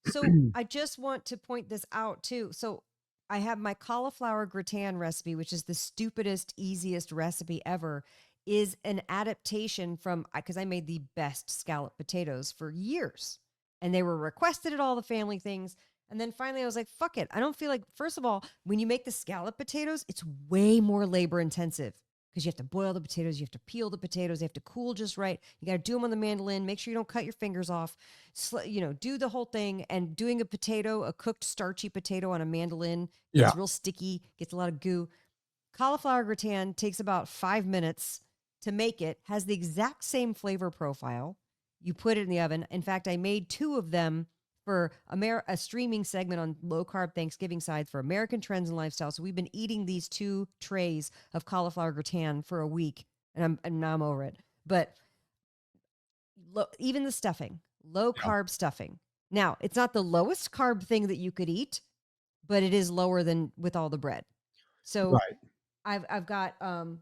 S2: So I just want to point this out too. So I have my cauliflower gratin recipe, which is the stupidest, easiest recipe ever, is an adaptation from because I made the best scallop potatoes for years. And they were requested at all the family things. And then finally I was like, fuck it. I don't feel like, first of all, when you make the scallop potatoes, it's way more labor intensive because you have to boil the potatoes, you have to peel the potatoes, they have to cool just right. You got to do them on the mandolin, make sure you don't cut your fingers off, do the whole thing. And doing a cooked starchy potato on a mandolin
S1: Yeah.
S2: gets real sticky, gets a lot of goo. Cauliflower gratin takes about 5 minutes to make it, has the exact same flavor profile. You put it in the oven. In fact, I made 2 of them for a streaming segment on low carb Thanksgiving side for American Trends and Lifestyle. So we've been eating these 2 trays of cauliflower gratin for a week, and now I'm over it. But even the stuffing, low carb stuffing. Now, it's not the lowest carb thing that you could eat, but it is lower than with all the bread. So
S1: Right.
S2: I've got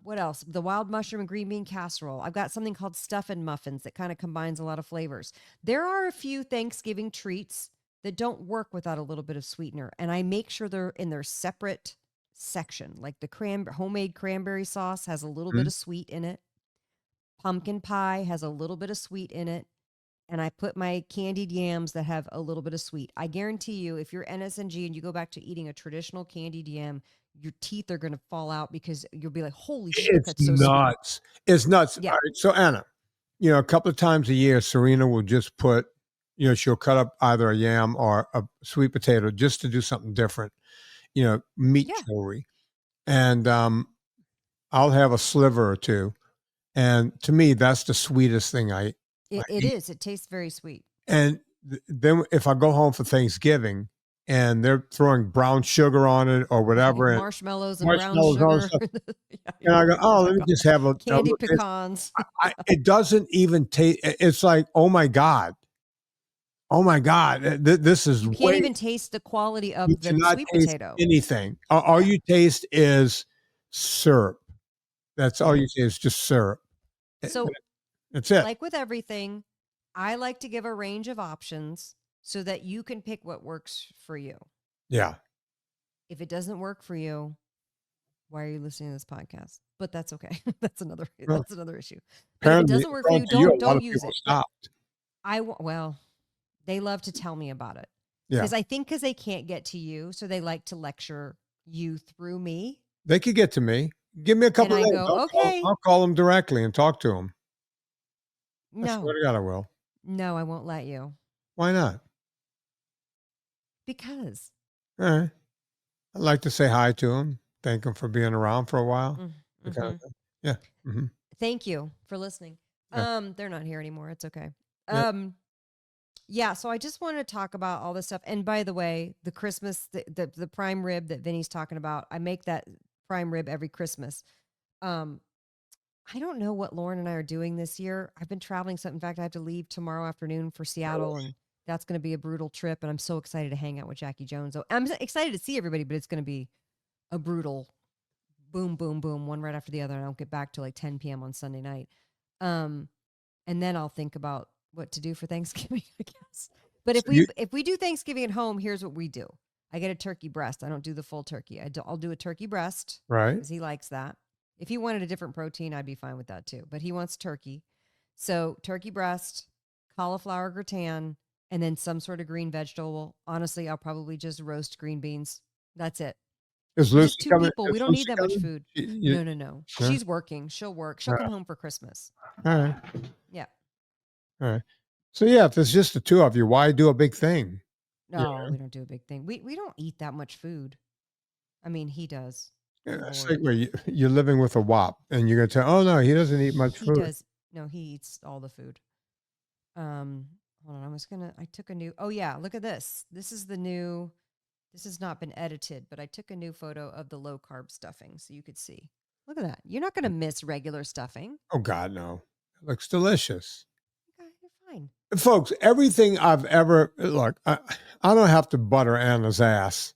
S2: what else? The wild mushroom and green bean casserole. I've got something called stuffing muffins that kind of combines a lot of flavors. There are a few Thanksgiving treats that don't work without a little bit of sweetener, and I make sure they're in their separate section. Like the homemade cranberry sauce has a little bit of sweet in it. Pumpkin pie has a little bit of sweet in it. And I put my candied yams that have a little bit of sweet. I guarantee you, if you're NSNG and you go back to eating a traditional candied yam, your teeth are going to fall out because you'll be like, holy shit,
S1: It's
S2: that's so
S1: nuts.
S2: sweet.
S1: It's nuts.
S2: Yeah.
S1: All right. So Anna, a couple of times a year, Serena will just put, she'll cut up either a yam or a sweet potato just to do something different, meat
S2: Yeah.
S1: jewelry. And I'll have a sliver or two. And to me, that's the sweetest thing I
S2: It
S1: eat.
S2: is. It tastes very sweet.
S1: And then if I go home for Thanksgiving and they're throwing brown sugar on it or whatever, and
S2: Marshmallows and brown
S1: marshmallows on
S2: sugar.
S1: stuff, and I go, oh, let me just have a
S2: candy
S1: little taste.
S2: pecans.
S1: It doesn't even taste. It's like, oh my god, this is
S2: You can't even taste the quality
S1: You
S2: of the
S1: cannot
S2: sweet
S1: taste
S2: potato.
S1: anything. All you taste is syrup. That's all you taste is just syrup.
S2: So
S1: That's it.
S2: like with everything, I like to give a range of options so that you can pick what works for you.
S1: Yeah.
S2: If it doesn't work for you, why are you listening to this podcast? But that's okay. That's another issue. But if it doesn't work for you, don't use it.
S1: Stopped.
S2: Well, they love to tell me about it.
S1: Yeah.
S2: Because they can't get to you, so they like to lecture you through me.
S1: They could get to me. Give me a couple of days.
S2: Okay.
S1: I'll call them directly and talk to them.
S2: No.
S1: I swear to God, I will.
S2: No, I won't let you.
S1: Why not?
S2: Because.
S1: All right. I'd like to say hi to them. Thank them for being around for a while.
S2: Mm-hmm.
S1: Yeah. Mm-hmm.
S2: Thank you for listening.
S1: Yeah.
S2: They're not here anymore. It's okay.
S1: Yeah.
S2: Yeah, so I just want to talk about all this stuff. And by the way, the Christmas, the prime rib that Vinny's talking about, I make that prime rib every Christmas. I don't know what Lauren and I are doing this year. I've been traveling. So in fact, I have to leave tomorrow afternoon for Seattle, and that's going to be a brutal trip. And I'm so excited to hang out with Jackie Jones. So I'm excited to see everybody, but it's going to be a brutal boom, boom, boom, one right after the other. And I don't get back till like 10 p.m. on Sunday night. And then I'll think about what to do for Thanksgiving, I guess. But if we do Thanksgiving at home, here's what we do. I get a turkey breast. I don't do the full turkey. I'll do a turkey breast.
S1: Right.
S2: Because he likes that. If he wanted a different protein, I'd be fine with that too. But he wants turkey. So turkey breast, cauliflower gratin, and then some sort of green vegetable. Honestly, I'll probably just roast green beans. That's it.
S1: Is Lucy
S2: just 2
S1: coming?
S2: people. We don't need that much food. No.
S1: Huh?
S2: She's working. She'll work. She'll come home for Christmas.
S1: All right.
S2: Yeah.
S1: All right. So yeah, if it's just the two of you, why do a big thing?
S2: No, we don't do a big thing. We don't eat that much food. I mean, he does. Good
S1: It's like
S2: Lord.
S1: where you're living with a wop, and you're gonna tell, oh no, he doesn't eat much
S2: He
S1: food.
S2: does. No, he eats all the food. Hold on. I took a new, oh yeah, look at this. This is the new, this has not been edited, but I took a new photo of the low carb stuffing so you could see. Look at that. You're not going to miss regular stuffing.
S1: Oh God, no, it looks delicious.
S2: Okay, you're fine.
S1: Folks, everything I've ever look, I don't have to butter Anna's ass,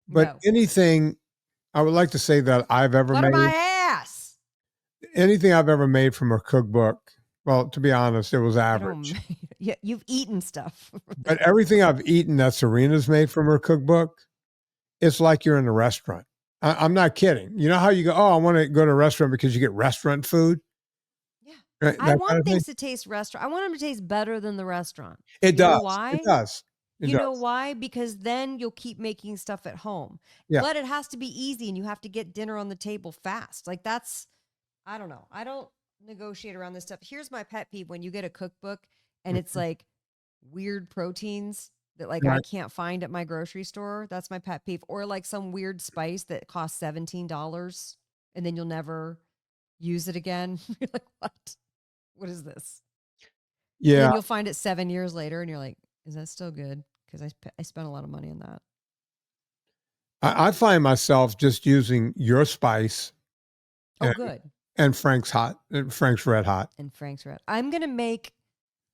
S1: but
S2: No.
S1: anything I would like to say that I've ever
S2: Butter
S1: made,
S2: my ass.
S1: anything I've ever made from her cookbook, well, to be honest, it was
S2: I don't,
S1: average.
S2: yeah, you've eaten stuff.
S1: But everything I've eaten that Serena's made from her cookbook, it's like you're in a restaurant. I'm not kidding. You know how you go, oh, I want to go to a restaurant because you get restaurant food?
S2: Yeah.
S1: Right?
S2: I
S1: That kind
S2: want
S1: of thing?
S2: things to taste restaurant. I want them to taste better than the restaurant.
S1: It
S2: You know
S1: does.
S2: why?
S1: It does. It
S2: You know
S1: does.
S2: why? Because then you'll keep making stuff at home.
S1: Yeah.
S2: But it has to be easy and you have to get dinner on the table fast. Like that's, I don't know. I don't negotiate around this stuff. Here's my pet peeve when you get a cookbook and it's like weird proteins that like I
S1: Right.
S2: can't find at my grocery store. That's my pet peeve. Or like some weird spice that costs $17 and then you'll never use it again. You're like, what? What is this? And
S1: Yeah.
S2: then you'll find it 7 years later and you're like, is that still good? Because I spent a lot of money on that.
S1: I find myself just using your spice
S2: Oh,
S1: and,
S2: good.
S1: and Frank's Red Hot.
S2: And Frank's Red. I'm gonna make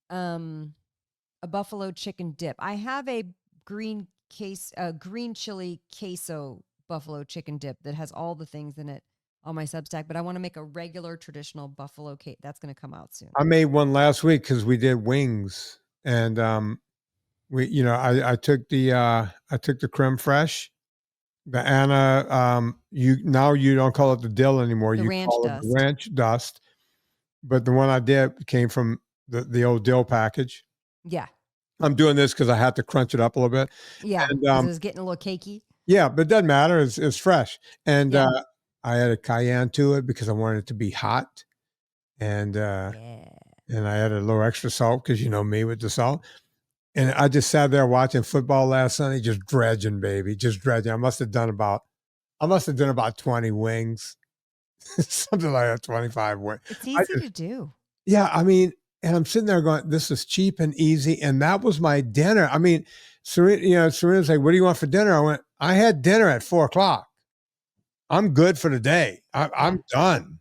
S2: a buffalo chicken dip. I have a green chili queso buffalo chicken dip that has all the things in it on my Substack, but I want to make a regular traditional buffalo cake. That's gonna come out soon.
S1: I made one last week because we did wings, and I took the creme fraiche, the Anna. You don't call it the dill anymore.
S2: The
S1: You
S2: ranch
S1: call it
S2: dust.
S1: the ranch dust. But the one I did came from the old dill package.
S2: Yeah.
S1: I'm doing this because I had to crunch it up a little bit.
S2: Yeah.
S1: And
S2: Because it was getting a little cakey.
S1: yeah, but it doesn't matter. It's fresh. And
S2: Yeah.
S1: I added cayenne to it because I wanted it to be hot. And
S2: Yeah.
S1: and I added a little extra salt because you know me with the salt. And I just sat there watching football last Sunday, just dredging, baby, just dredging. I must have done about 20 wings, something like that, 25 wings.
S2: It's easy to do.
S1: Yeah, I mean, and I'm sitting there going, this is cheap and easy. And that was my dinner. I mean, Serena's like, what do you want for dinner? I went, I had dinner at 4:00. I'm good for the day. I'm done.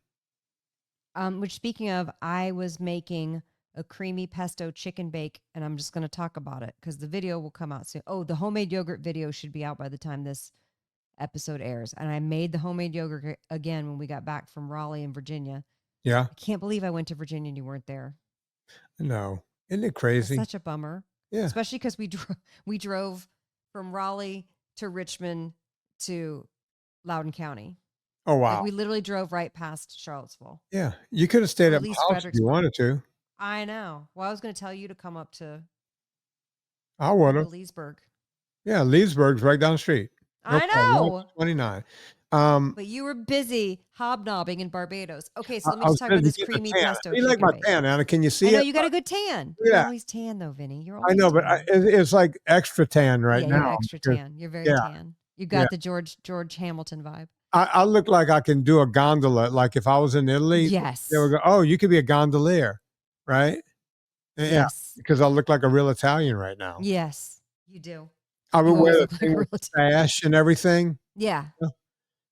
S2: Which speaking of, I was making a creamy pesto chicken bake, and I'm just going to talk about it because the video will come out soon. Oh, the homemade yogurt video should be out by the time this episode airs. And I made the homemade yogurt again when we got back from Raleigh in Virginia.
S1: Yeah.
S2: I can't believe I went to Virginia and you weren't there.
S1: No. Isn't it
S2: That's
S1: crazy?
S2: such a bummer.
S1: Yeah.
S2: Especially because we drove from Raleigh to Richmond to Loudoun County.
S1: Oh, wow.
S2: Like we literally drove right past Charlottesville.
S1: Yeah. You could have stayed
S2: Or
S1: at
S2: at
S1: my
S2: least
S1: house if you wanted to.
S2: I know. Well, I was going to tell you to come up to
S1: I would have.
S2: Leesburg.
S1: Yeah. Leesburg's right down the street. No
S2: I
S1: problem.
S2: know.
S1: 29.
S2: But you were busy hobnobbing in Barbados. Okay, so let me just talk about this creamy pesto
S1: You
S2: chicken
S1: like my
S2: bake.
S1: tan, Anna? Can you see
S2: I know
S1: it?
S2: you got a good tan.
S1: Yeah.
S2: You're always tan though, Vinny. You're always
S1: I know, but
S2: tan.
S1: it's like extra tan right
S2: yeah,
S1: now.
S2: you're extra tan. You're very tan. You got the George Hamilton vibe.
S1: I look like I can do a gondola. Like if I was in Italy,
S2: Yes.
S1: they would go, "Oh, you could be a gondolier," right? Yeah,
S2: Yes.
S1: because I look like a real Italian right now.
S2: Yes, you do.
S1: I would
S2: You always
S1: wear the
S2: look like a
S1: thing
S2: real
S1: with
S2: Italian.
S1: sash and everything.
S2: Yeah.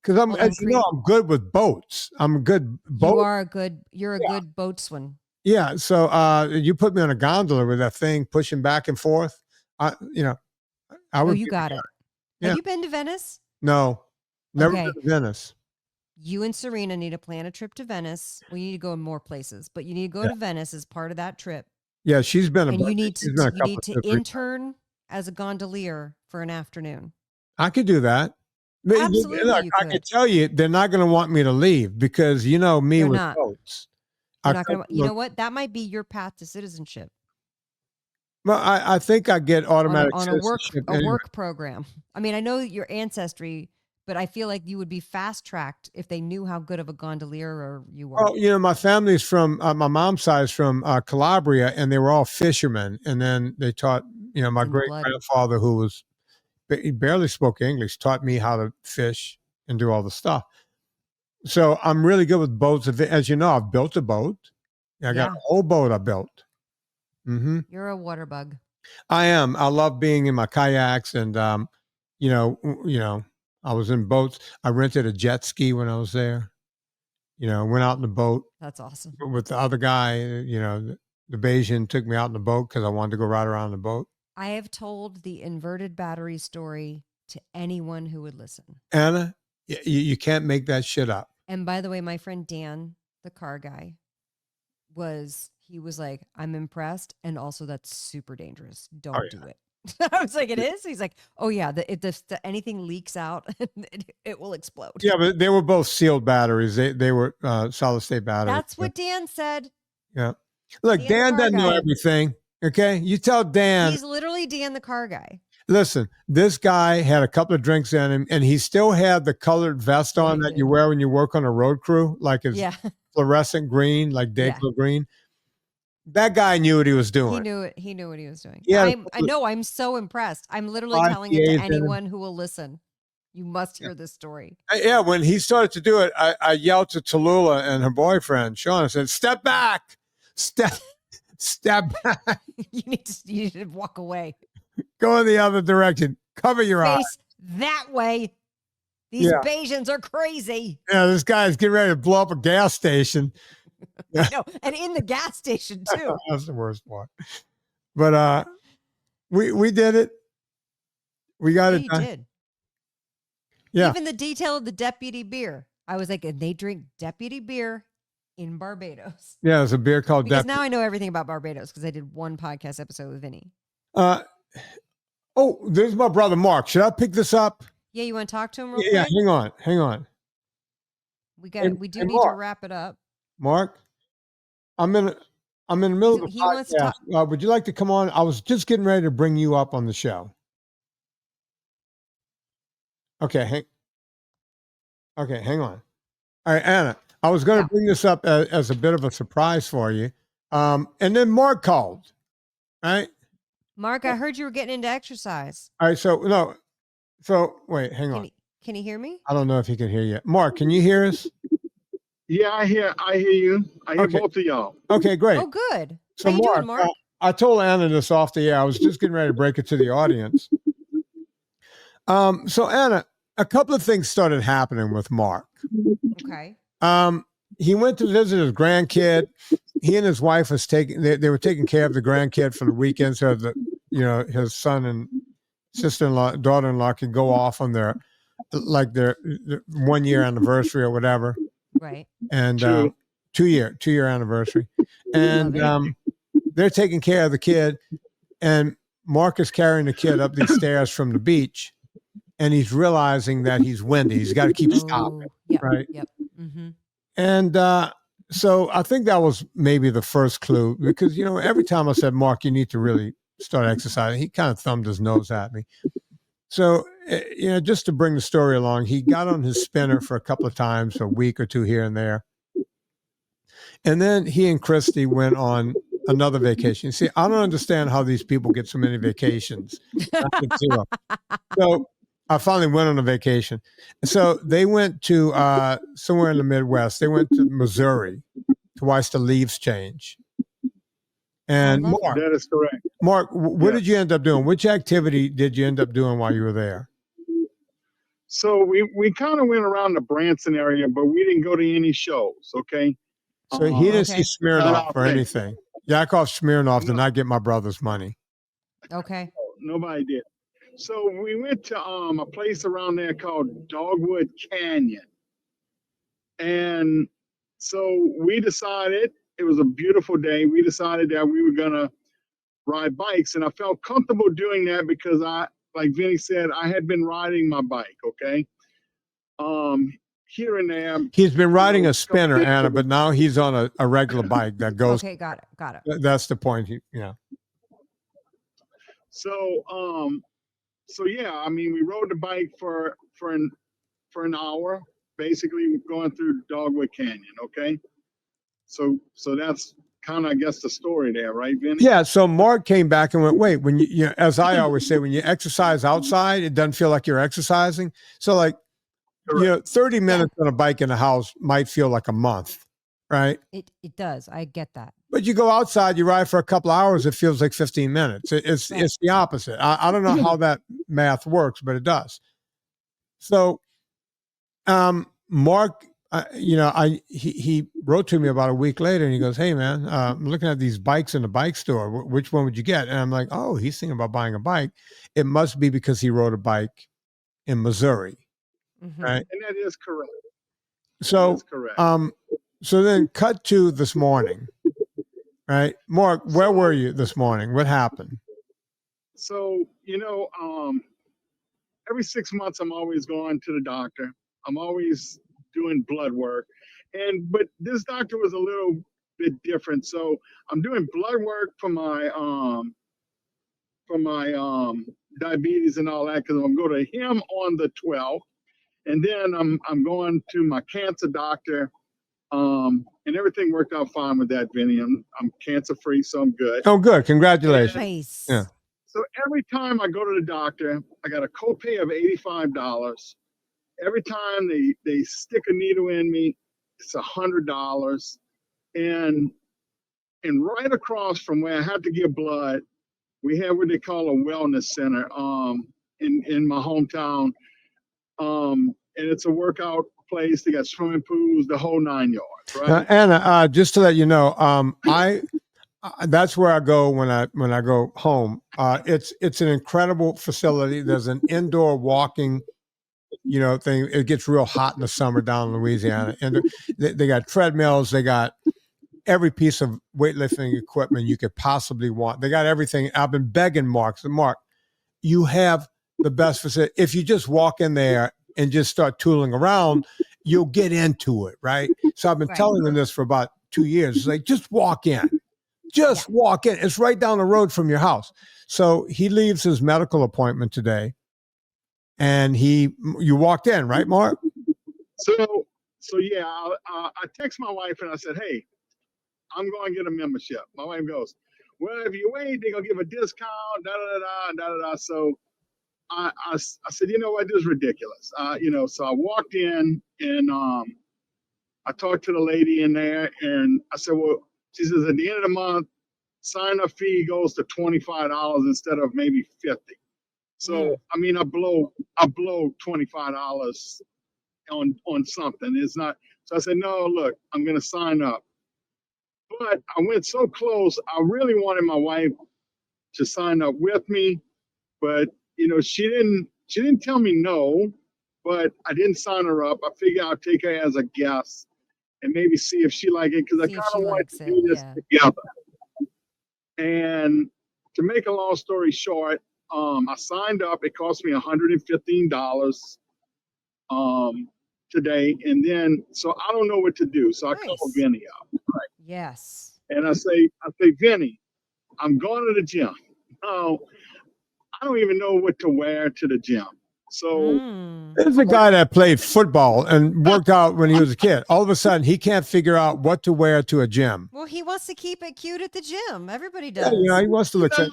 S1: Because I'm,
S2: Well,
S1: as you know, I'm good with boats. I'm a good boat.
S2: You're a good boatswain.
S1: Yeah. So you put me on a gondola with that thing pushing back and forth. I would.
S2: Oh, you got it.
S1: Yeah.
S2: Have you been to Venice?
S1: No, never
S2: Okay.
S1: been to Venice.
S2: You and Serena need to plan a trip to Venice. We need to go in more places, but you need to go to Venice as part of that trip.
S1: Yeah, she's been.
S2: And you need to
S1: to
S2: intern as a gondolier for an afternoon.
S1: I could do that.
S2: Absolutely,
S1: Look,
S2: you
S1: I
S2: could.
S1: can tell you, they're not going to want me to leave because you know me
S2: They're
S1: with
S2: not.
S1: boats.
S2: You're not gonna. You know what? That might be your path to citizenship
S1: Well, I think I get automatic
S2: on a
S1: citizenship
S2: work
S1: anyway.
S2: program. I mean, I know your ancestry, but I feel like you would be fast tracked if they knew how good of a gondolier you were.
S1: Oh, my family's from my mom's side is from Calabria, and they were all fishermen, and then they taught my
S2: in the
S1: great
S2: blood.
S1: grandfather, he barely spoke English, taught me how to fish and do all the stuff. So I'm really good with boats. As you know, I've built a boat. I got
S2: Yeah.
S1: a whole boat I built. Mm-hmm.
S2: You're a water bug.
S1: I am. I love being in my kayaks, and I was in boats. I rented a jet ski when I was there. Went out in the boat
S2: That's awesome.
S1: with the other guy. The Bayesian took me out in the boat because I wanted to go ride around the boat.
S2: I have told the inverted battery story to anyone who would listen.
S1: Anna, you can't make that shit up.
S2: And by the way, my friend Dan, the car guy, he was like, I'm impressed. And also that's super dangerous. Don't do it. I was like, it is? He's like, oh yeah, anything leaks out, it will explode.
S1: Yeah, but they were both sealed batteries. They were solid state batteries.
S2: That's what Dan said.
S1: Yeah. Look, Dan doesn't know everything. Okay. You tell Dan.
S2: He's literally Dan, the car guy.
S1: Listen, this guy had a couple of drinks in him, and he still had the colored vest on that you wear when you work on a road crew, like his fluorescent green, like Dayglow green. That guy knew what he was doing.
S2: He knew what he was doing.
S1: Yeah,
S2: I know. I'm so impressed. I'm literally telling it to anyone who will listen. You must hear this story.
S1: Yeah, when he started to do it, I yelled to Tallulah and her boyfriend, Sean. I said, "Step back, step back.
S2: You need to walk away.
S1: Go in the other direction. Cover your eyes.
S2: Face that way. These Bayesians are crazy.
S1: Yeah, this guy's getting ready to blow up a gas station."
S2: No, and in the gas station too.
S1: That's the worst part. But we did it. We got it done.
S2: You did.
S1: Yeah.
S2: Even the detail of the deputy beer. I was like, and they drink deputy beer in Barbados.
S1: Yeah, there's a beer called
S2: Because now I know everything about Barbados because I did one podcast episode with Vinnie.
S1: There's my brother Mark. Should I pick this up?
S2: Yeah, you want to talk to him real quick?
S1: Yeah, hang on.
S2: We need to wrap it up.
S1: Mark, I'm in the middle of the podcast.
S2: Wants to talk.
S1: Would you like to come on? I was just getting ready to bring you up on the show. Okay, hang on. All right, Anna, I was going to bring this up as a bit of a surprise for you. And then Mark called, right?
S2: Mark, I heard you were getting into exercise.
S1: All right, so wait, hang on.
S2: Can you hear me?
S1: I don't know if he can hear you. Mark, can you hear us?
S3: Yeah, I hear you. I hear both of y'all.
S1: Okay, great.
S2: Oh, good.
S1: So
S2: how you doing, Mark?
S1: I told Anna this off the air. I was just getting ready to break it to the audience. So Anna, a couple of things started happening with Mark.
S2: Okay.
S1: He went to visit his grandkid. He and his wife they were taking care of the grandkid for the weekend, so that his son and sister-in-law, daughter-in-law could go off on their 1 year anniversary or whatever.
S2: Right.
S1: And 2 year anniversary. And they're taking care of the kid, and Mark is carrying the kid up these stairs from the beach, and he's realizing that he's windy. He's got to keep stopping. Right.
S2: Yep. Mm-hmm.
S1: And so I think that was maybe the first clue, because every time I said, Mark, you need to really start exercising, he kind of thumbed his nose at me. So just to bring the story along, he got on his spinner for a couple of times, a week or two here and there. And then he and Christy went on another vacation. See, I don't understand how these people get so many vacations. So I finally went on a vacation. So they went to somewhere in the Midwest. They went to Missouri to watch the leaves change. And Mark,
S3: that is correct.
S1: Mark, what did you end up doing? Which activity did you end up doing while you were there?
S3: So we kind of went around the Branson area, but we didn't go to any shows. Okay.
S1: So he didn't see Smirnoff or anything. Yakov Smirnoff did not get my brother's money.
S2: Okay.
S3: Nobody did. So we went to a place around there called Dogwood Canyon. And so we decided, it was a beautiful day, we decided that we were going to ride bikes. And I felt comfortable doing that because like Vinnie said, I had been riding my bike, okay? Here and there.
S1: He's been riding a spinner, Anna, but now he's on a regular bike that goes.
S2: Okay, got it.
S1: That's the point.
S3: So yeah, I mean, we rode the bike for an hour, basically going through Dogwood Canyon. Okay, so that's kind of, I guess, the story there, right, Vinny?
S1: Yeah. So Mark came back and went, wait, when you know, as I always say, when you exercise outside, it doesn't feel like you're exercising. So like, you know, 30 minutes on a bike in the house might feel like a month, right?
S2: It does. I get that.
S1: But you go outside, you ride for a couple of hours, it feels like 15 minutes. It's the opposite. I don't know how that math works, but it does. So, Mark, you know, he wrote to me about a week later, and he goes, "Hey, man, I'm looking at these bikes in the bike store. Which one would you get?" And I'm like, "Oh, he's thinking about buying a bike. It must be because he rode a bike in Missouri, right?"
S3: And that is correct.
S1: So,
S3: That's correct.
S1: So then cut to this morning, right? Mark, where were you this morning? What happened?
S3: So, you know, every 6 months, I'm always going to the doctor. I'm always doing blood work. But this doctor was a little bit different. So I'm doing blood work for my diabetes and all that, because I'm going to him on the 12th. And then I'm going to my cancer doctor. And everything worked out fine with that, Vinny. I'm cancer free, so I'm good.
S1: Oh, good. Congratulations.
S2: Nice.
S1: Yeah.
S3: So every time I go to the doctor, I got a copay of $85. Every time they stick a needle in me, it's $100. And right across from where I had to give blood, we have what they call a wellness center in my hometown. And it's a workout place. They got swimming pools, the whole 9 yards, right?
S1: Anna, just to let you know, that's where I go when I go home. It's an incredible facility. There's an indoor walking, you know, thing. It gets real hot in the summer down in Louisiana, and they got treadmills. They got every piece of weightlifting equipment you could possibly want. They got everything. I've been begging Mark. So Mark, you have the best facility. If you just walk in there and just start tooling around, you'll get into it, right? So I've been telling them this for about 2 years. It's like, just walk in. Just walk in. It's right down the road from your house. So he leaves his medical appointment today, and you walked in, right, Mark?
S3: So yeah, I text my wife and I said, "Hey, I'm going to get a membership." My wife goes, "Well, if you wait, they're going to give a discount, da da da da da da." So I said, "You know what? This is ridiculous." You know, so I walked in and I talked to the lady in there, and I said, "Well," she says, "at the end of the month, sign up fee goes to $25 instead of maybe $50. So I mean, I blow $25 on something. It's not. So I said, "No, look, I'm going to sign up." But I went so close. I really wanted my wife to sign up with me, but you know, she didn't tell me no. But I didn't sign her up. I figured I'd take her as a guest and maybe see if she liked it, because I kind of wanted to do this together. And to make a long story short, I signed up. It cost me $115 today, and then so I don't know what to do. So I call Vinny up. Right?
S2: Yes.
S3: And I say, "Vinny, I'm going to the gym. Oh, I don't even know what to wear to the gym." So
S1: there's a guy that played football and worked out when he was a kid. All of a sudden, he can't figure out what to wear to a gym.
S2: Well, he wants to keep it cute at the gym. Everybody does.
S1: Yeah, you know, he wants to look.
S3: No.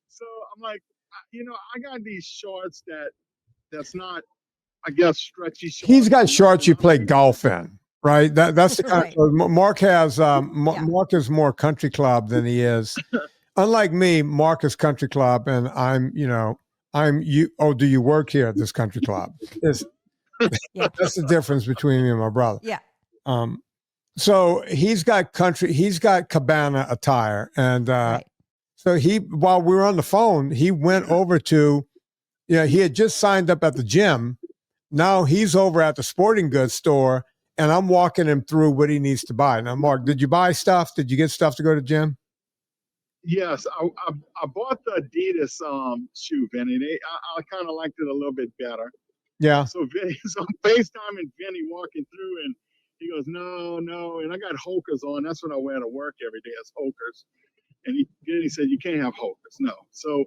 S3: So I'm like, you know, I got these shorts that's not, I guess, stretchy shorts.
S1: He's got shorts you play golf in, right? That's the kind of, Mark has. Mark is more country club than he is. Unlike me, Mark is country club, and I'm you. Oh, do you work here at this country club? That's the difference between me and my brother.
S2: Yeah.
S1: So he's got cabana attire, and so while we were on the phone, he went over to, he had just signed up at the gym. Now he's over at the sporting goods store, and I'm walking him through what he needs to buy. Now, Mark, did you buy stuff? Did you get stuff to go to the gym?
S3: Yes, I bought the Adidas shoe, Vinny. I kind of liked it a little bit better.
S1: Yeah.
S3: So Vinny, so I'm FaceTiming Vinny walking through, and he goes, no, and I got Hokers on. That's what I wear to work every day, is Hokers. And he said, "You can't have Hokers." No. So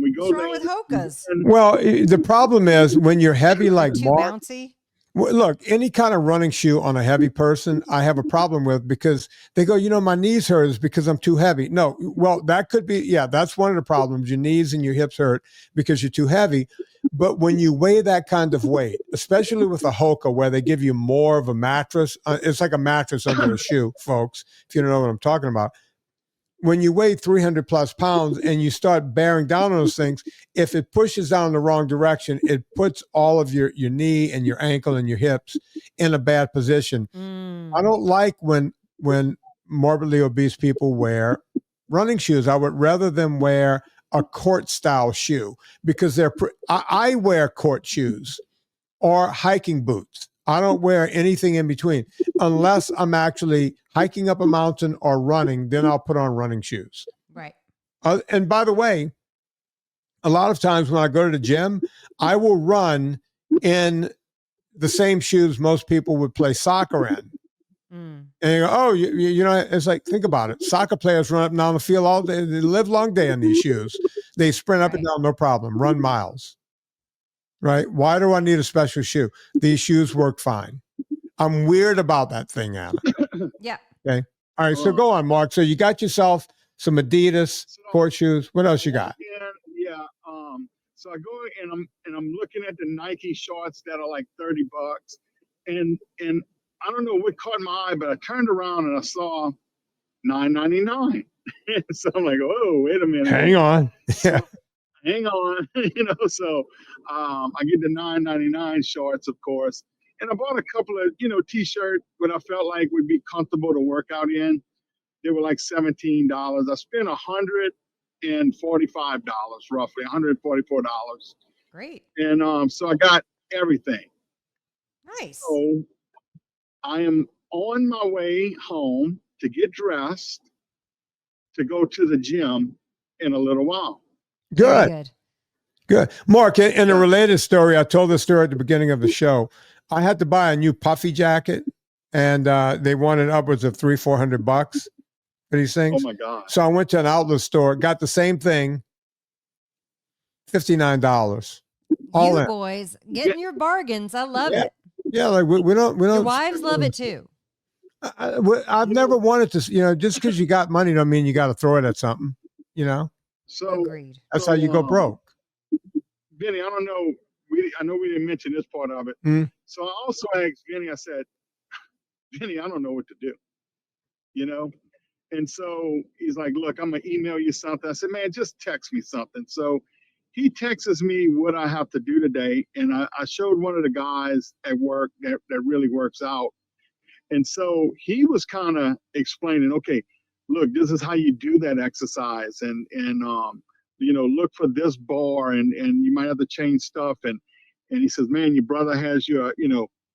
S3: we go.
S2: What's wrong with Hokers?
S1: Well, the problem is when you're heavy like
S2: too
S1: Mark.
S2: bouncy.
S1: Look, any kind of running shoe on a heavy person, I have a problem with because they go, my knees hurt is because I'm too heavy. No, well, that could be, that's one of the problems. Your knees and your hips hurt because you're too heavy. But when you weigh that kind of weight, especially with a Hoka where they give you more of a mattress, it's like a mattress under a shoe, folks, if you don't know what I'm talking about. When you weigh 300 plus pounds and you start bearing down on those things, if it pushes down the wrong direction, it puts all of your knee and your ankle and your hips in a bad position. I don't like when morbidly obese people wear running shoes. I would rather them wear a court style shoe because I wear court shoes or hiking boots. I don't wear anything in between unless I'm actually hiking up a mountain or running. Then I'll put on running shoes.
S2: Right.
S1: And by the way, a lot of times when I go to the gym, I will run in the same shoes most people would play soccer in. And you go, oh, it's like, think about it. Soccer players run up and down the field all day. They live long day in these shoes. They sprint up and down, no problem, run miles. Right? Why do I need a special shoe? These shoes work fine. I'm weird about that thing, Anna.
S2: Yeah.
S1: Okay. All right. So go on, Mark. So you got yourself some Adidas court shoes. What else you got?
S3: Yeah. So I go and I'm looking at the Nike shorts that are like $30, and I don't know what caught my eye, but I turned around and I saw $9.99. So I'm like, oh, wait a minute.
S1: Hang on. Yeah.
S3: Hang on, so I get the $9.99 shorts, of course, and I bought a couple of, t-shirts what I felt like would be comfortable to work out in. They were like $17. I spent $145 roughly, $144.
S2: Great.
S3: And so I got everything.
S2: Nice.
S3: So I am on my way home to get dressed to go to the gym in a little while.
S1: Good. Mark, in a related story, I told this story at the beginning of the show. I had to buy a new puffy jacket, and they wanted upwards of $300-400 for these things.
S3: Oh my God.
S1: So I went to an outlet store, got the same thing, $59. All in.
S2: Boys getting your bargains. I love it.
S1: Yeah, like we don't.
S2: Your wives love it too.
S1: I've never wanted to, just because you got money don't mean you got to throw it at something,
S3: So
S2: agreed.
S1: That's how you go broke.
S3: Vinny, I don't know. I know we didn't mention this part of it. So I also asked Vinny, I said, Vinny, I don't know what to do, And so he's like, look, I'm going to email you something. I said, man, just text me something. So he texts me what I have to do today. And I showed one of the guys at work that really works out. And so he was kind of explaining, okay, look, this is how you do that exercise, and look for this bar, and you might have to change stuff, and he says, man, your brother has you,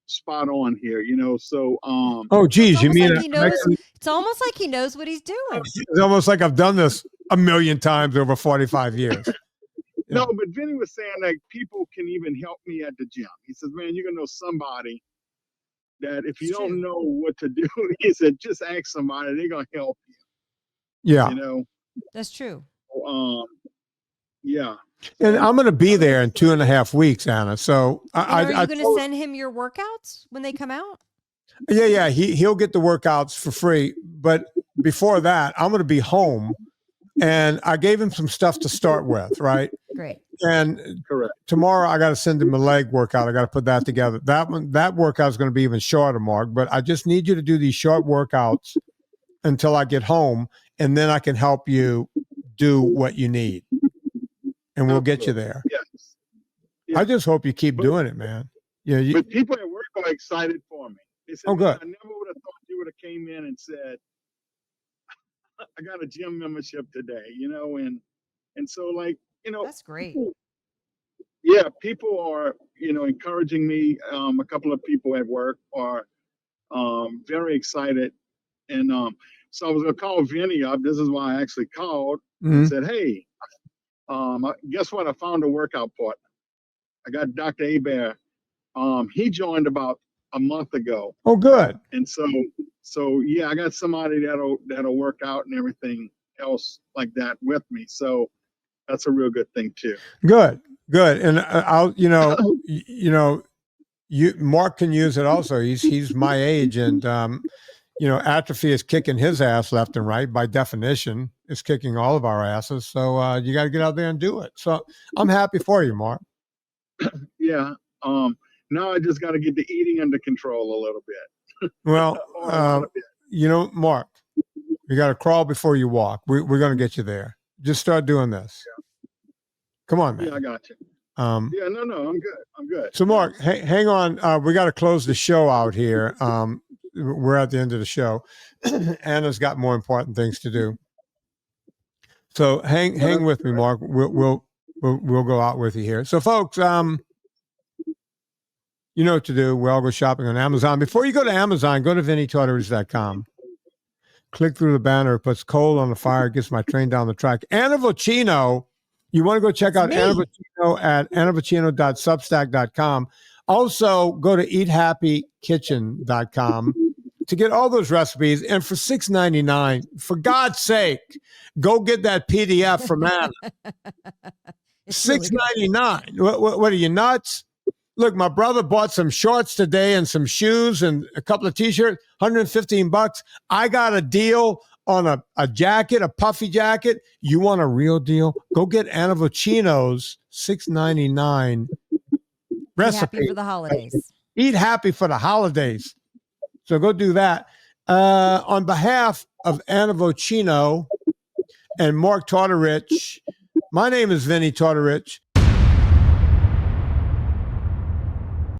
S3: spot on here, So
S1: oh geez, you mean
S2: like it's almost like he knows what he's doing.
S1: It's almost like I've done this a million times over 45 years.
S3: No, but Vinny was saying that people can even help me at the gym. He says, man, you're gonna know somebody that if you don't know what to do, he said, just ask somebody, they're gonna help you.
S1: Yeah.
S2: That's true.
S3: Yeah.
S1: And I'm going to be there in 2.5 weeks, Anna. So
S2: are you going to send him your workouts when they come out?
S1: Yeah. He'll get the workouts for free. But before that, I'm going to be home, and I gave him some stuff to start with. Right.
S2: Great.
S1: And
S3: correct.
S1: Tomorrow I got to send him a leg workout. I got to put that together. That workout is going to be even shorter, Mark, but I just need you to do these short workouts until I get home, and then I can help you do what you need, and we'll get you there.
S3: Yes.
S1: I just hope you keep doing it, man. Yeah.
S3: But people at work are excited for me. They said,
S1: oh, good.
S3: I never would have thought you would have came in and said, I got a gym membership today, and so like,
S2: that's great.
S3: Yeah, people are, encouraging me. A couple of people at work are very excited. And so I was going to call Vinny up. This is why I actually called and said, hey, guess what? I found a workout partner. I got Dr. Hebert. He joined about a month ago.
S1: Oh, good.
S3: And so yeah, I got somebody that'll work out and everything else like that with me. So that's a real good thing too.
S1: Good. And I'll, Mark can use it also. He's my age, and atrophy is kicking his ass left and right. By definition, it's kicking all of our asses. So you got to get out there and do it. So I'm happy for you, Mark.
S3: Yeah. Now I just got to get the eating under control a little bit.
S1: Well,
S3: Or a lot of it.
S1: Mark, you got to crawl before you walk. We're going to get you there. Just start doing this.
S3: Yeah.
S1: Come on, man.
S3: Yeah, I got you. Yeah, no, I'm good. I'm good.
S1: So, Mark, hang on. We got to close the show out here. We're at the end of the show. Anna's got more important things to do. So hang with me, Mark. We'll go out with you here. So, folks, you know what to do. We all go shopping on Amazon. Before you go to Amazon, go to VinnieTortorich.com. Click through the banner. It puts coal on the fire. Gets my train down the track. Anna Vocino. You want to go check out Anna Vocino at annavocino.substack.com. Also, go to eathappykitchen.com to get all those recipes. And for $6.99, for God's sake, go get that PDF from Anna. $6.99. What are you, nuts? Look, my brother bought some shorts today and some shoes and a couple of T-shirts, $115. I got a deal on a jacket, a puffy jacket. You want a real deal? Go get Anna Vocino's $6.99 recipe.
S2: Eat happy for the holidays.
S1: Eat happy for the holidays. So go do that. On behalf of Anna Vocino and Mark Tortorich, my name is Vinnie Tortorich.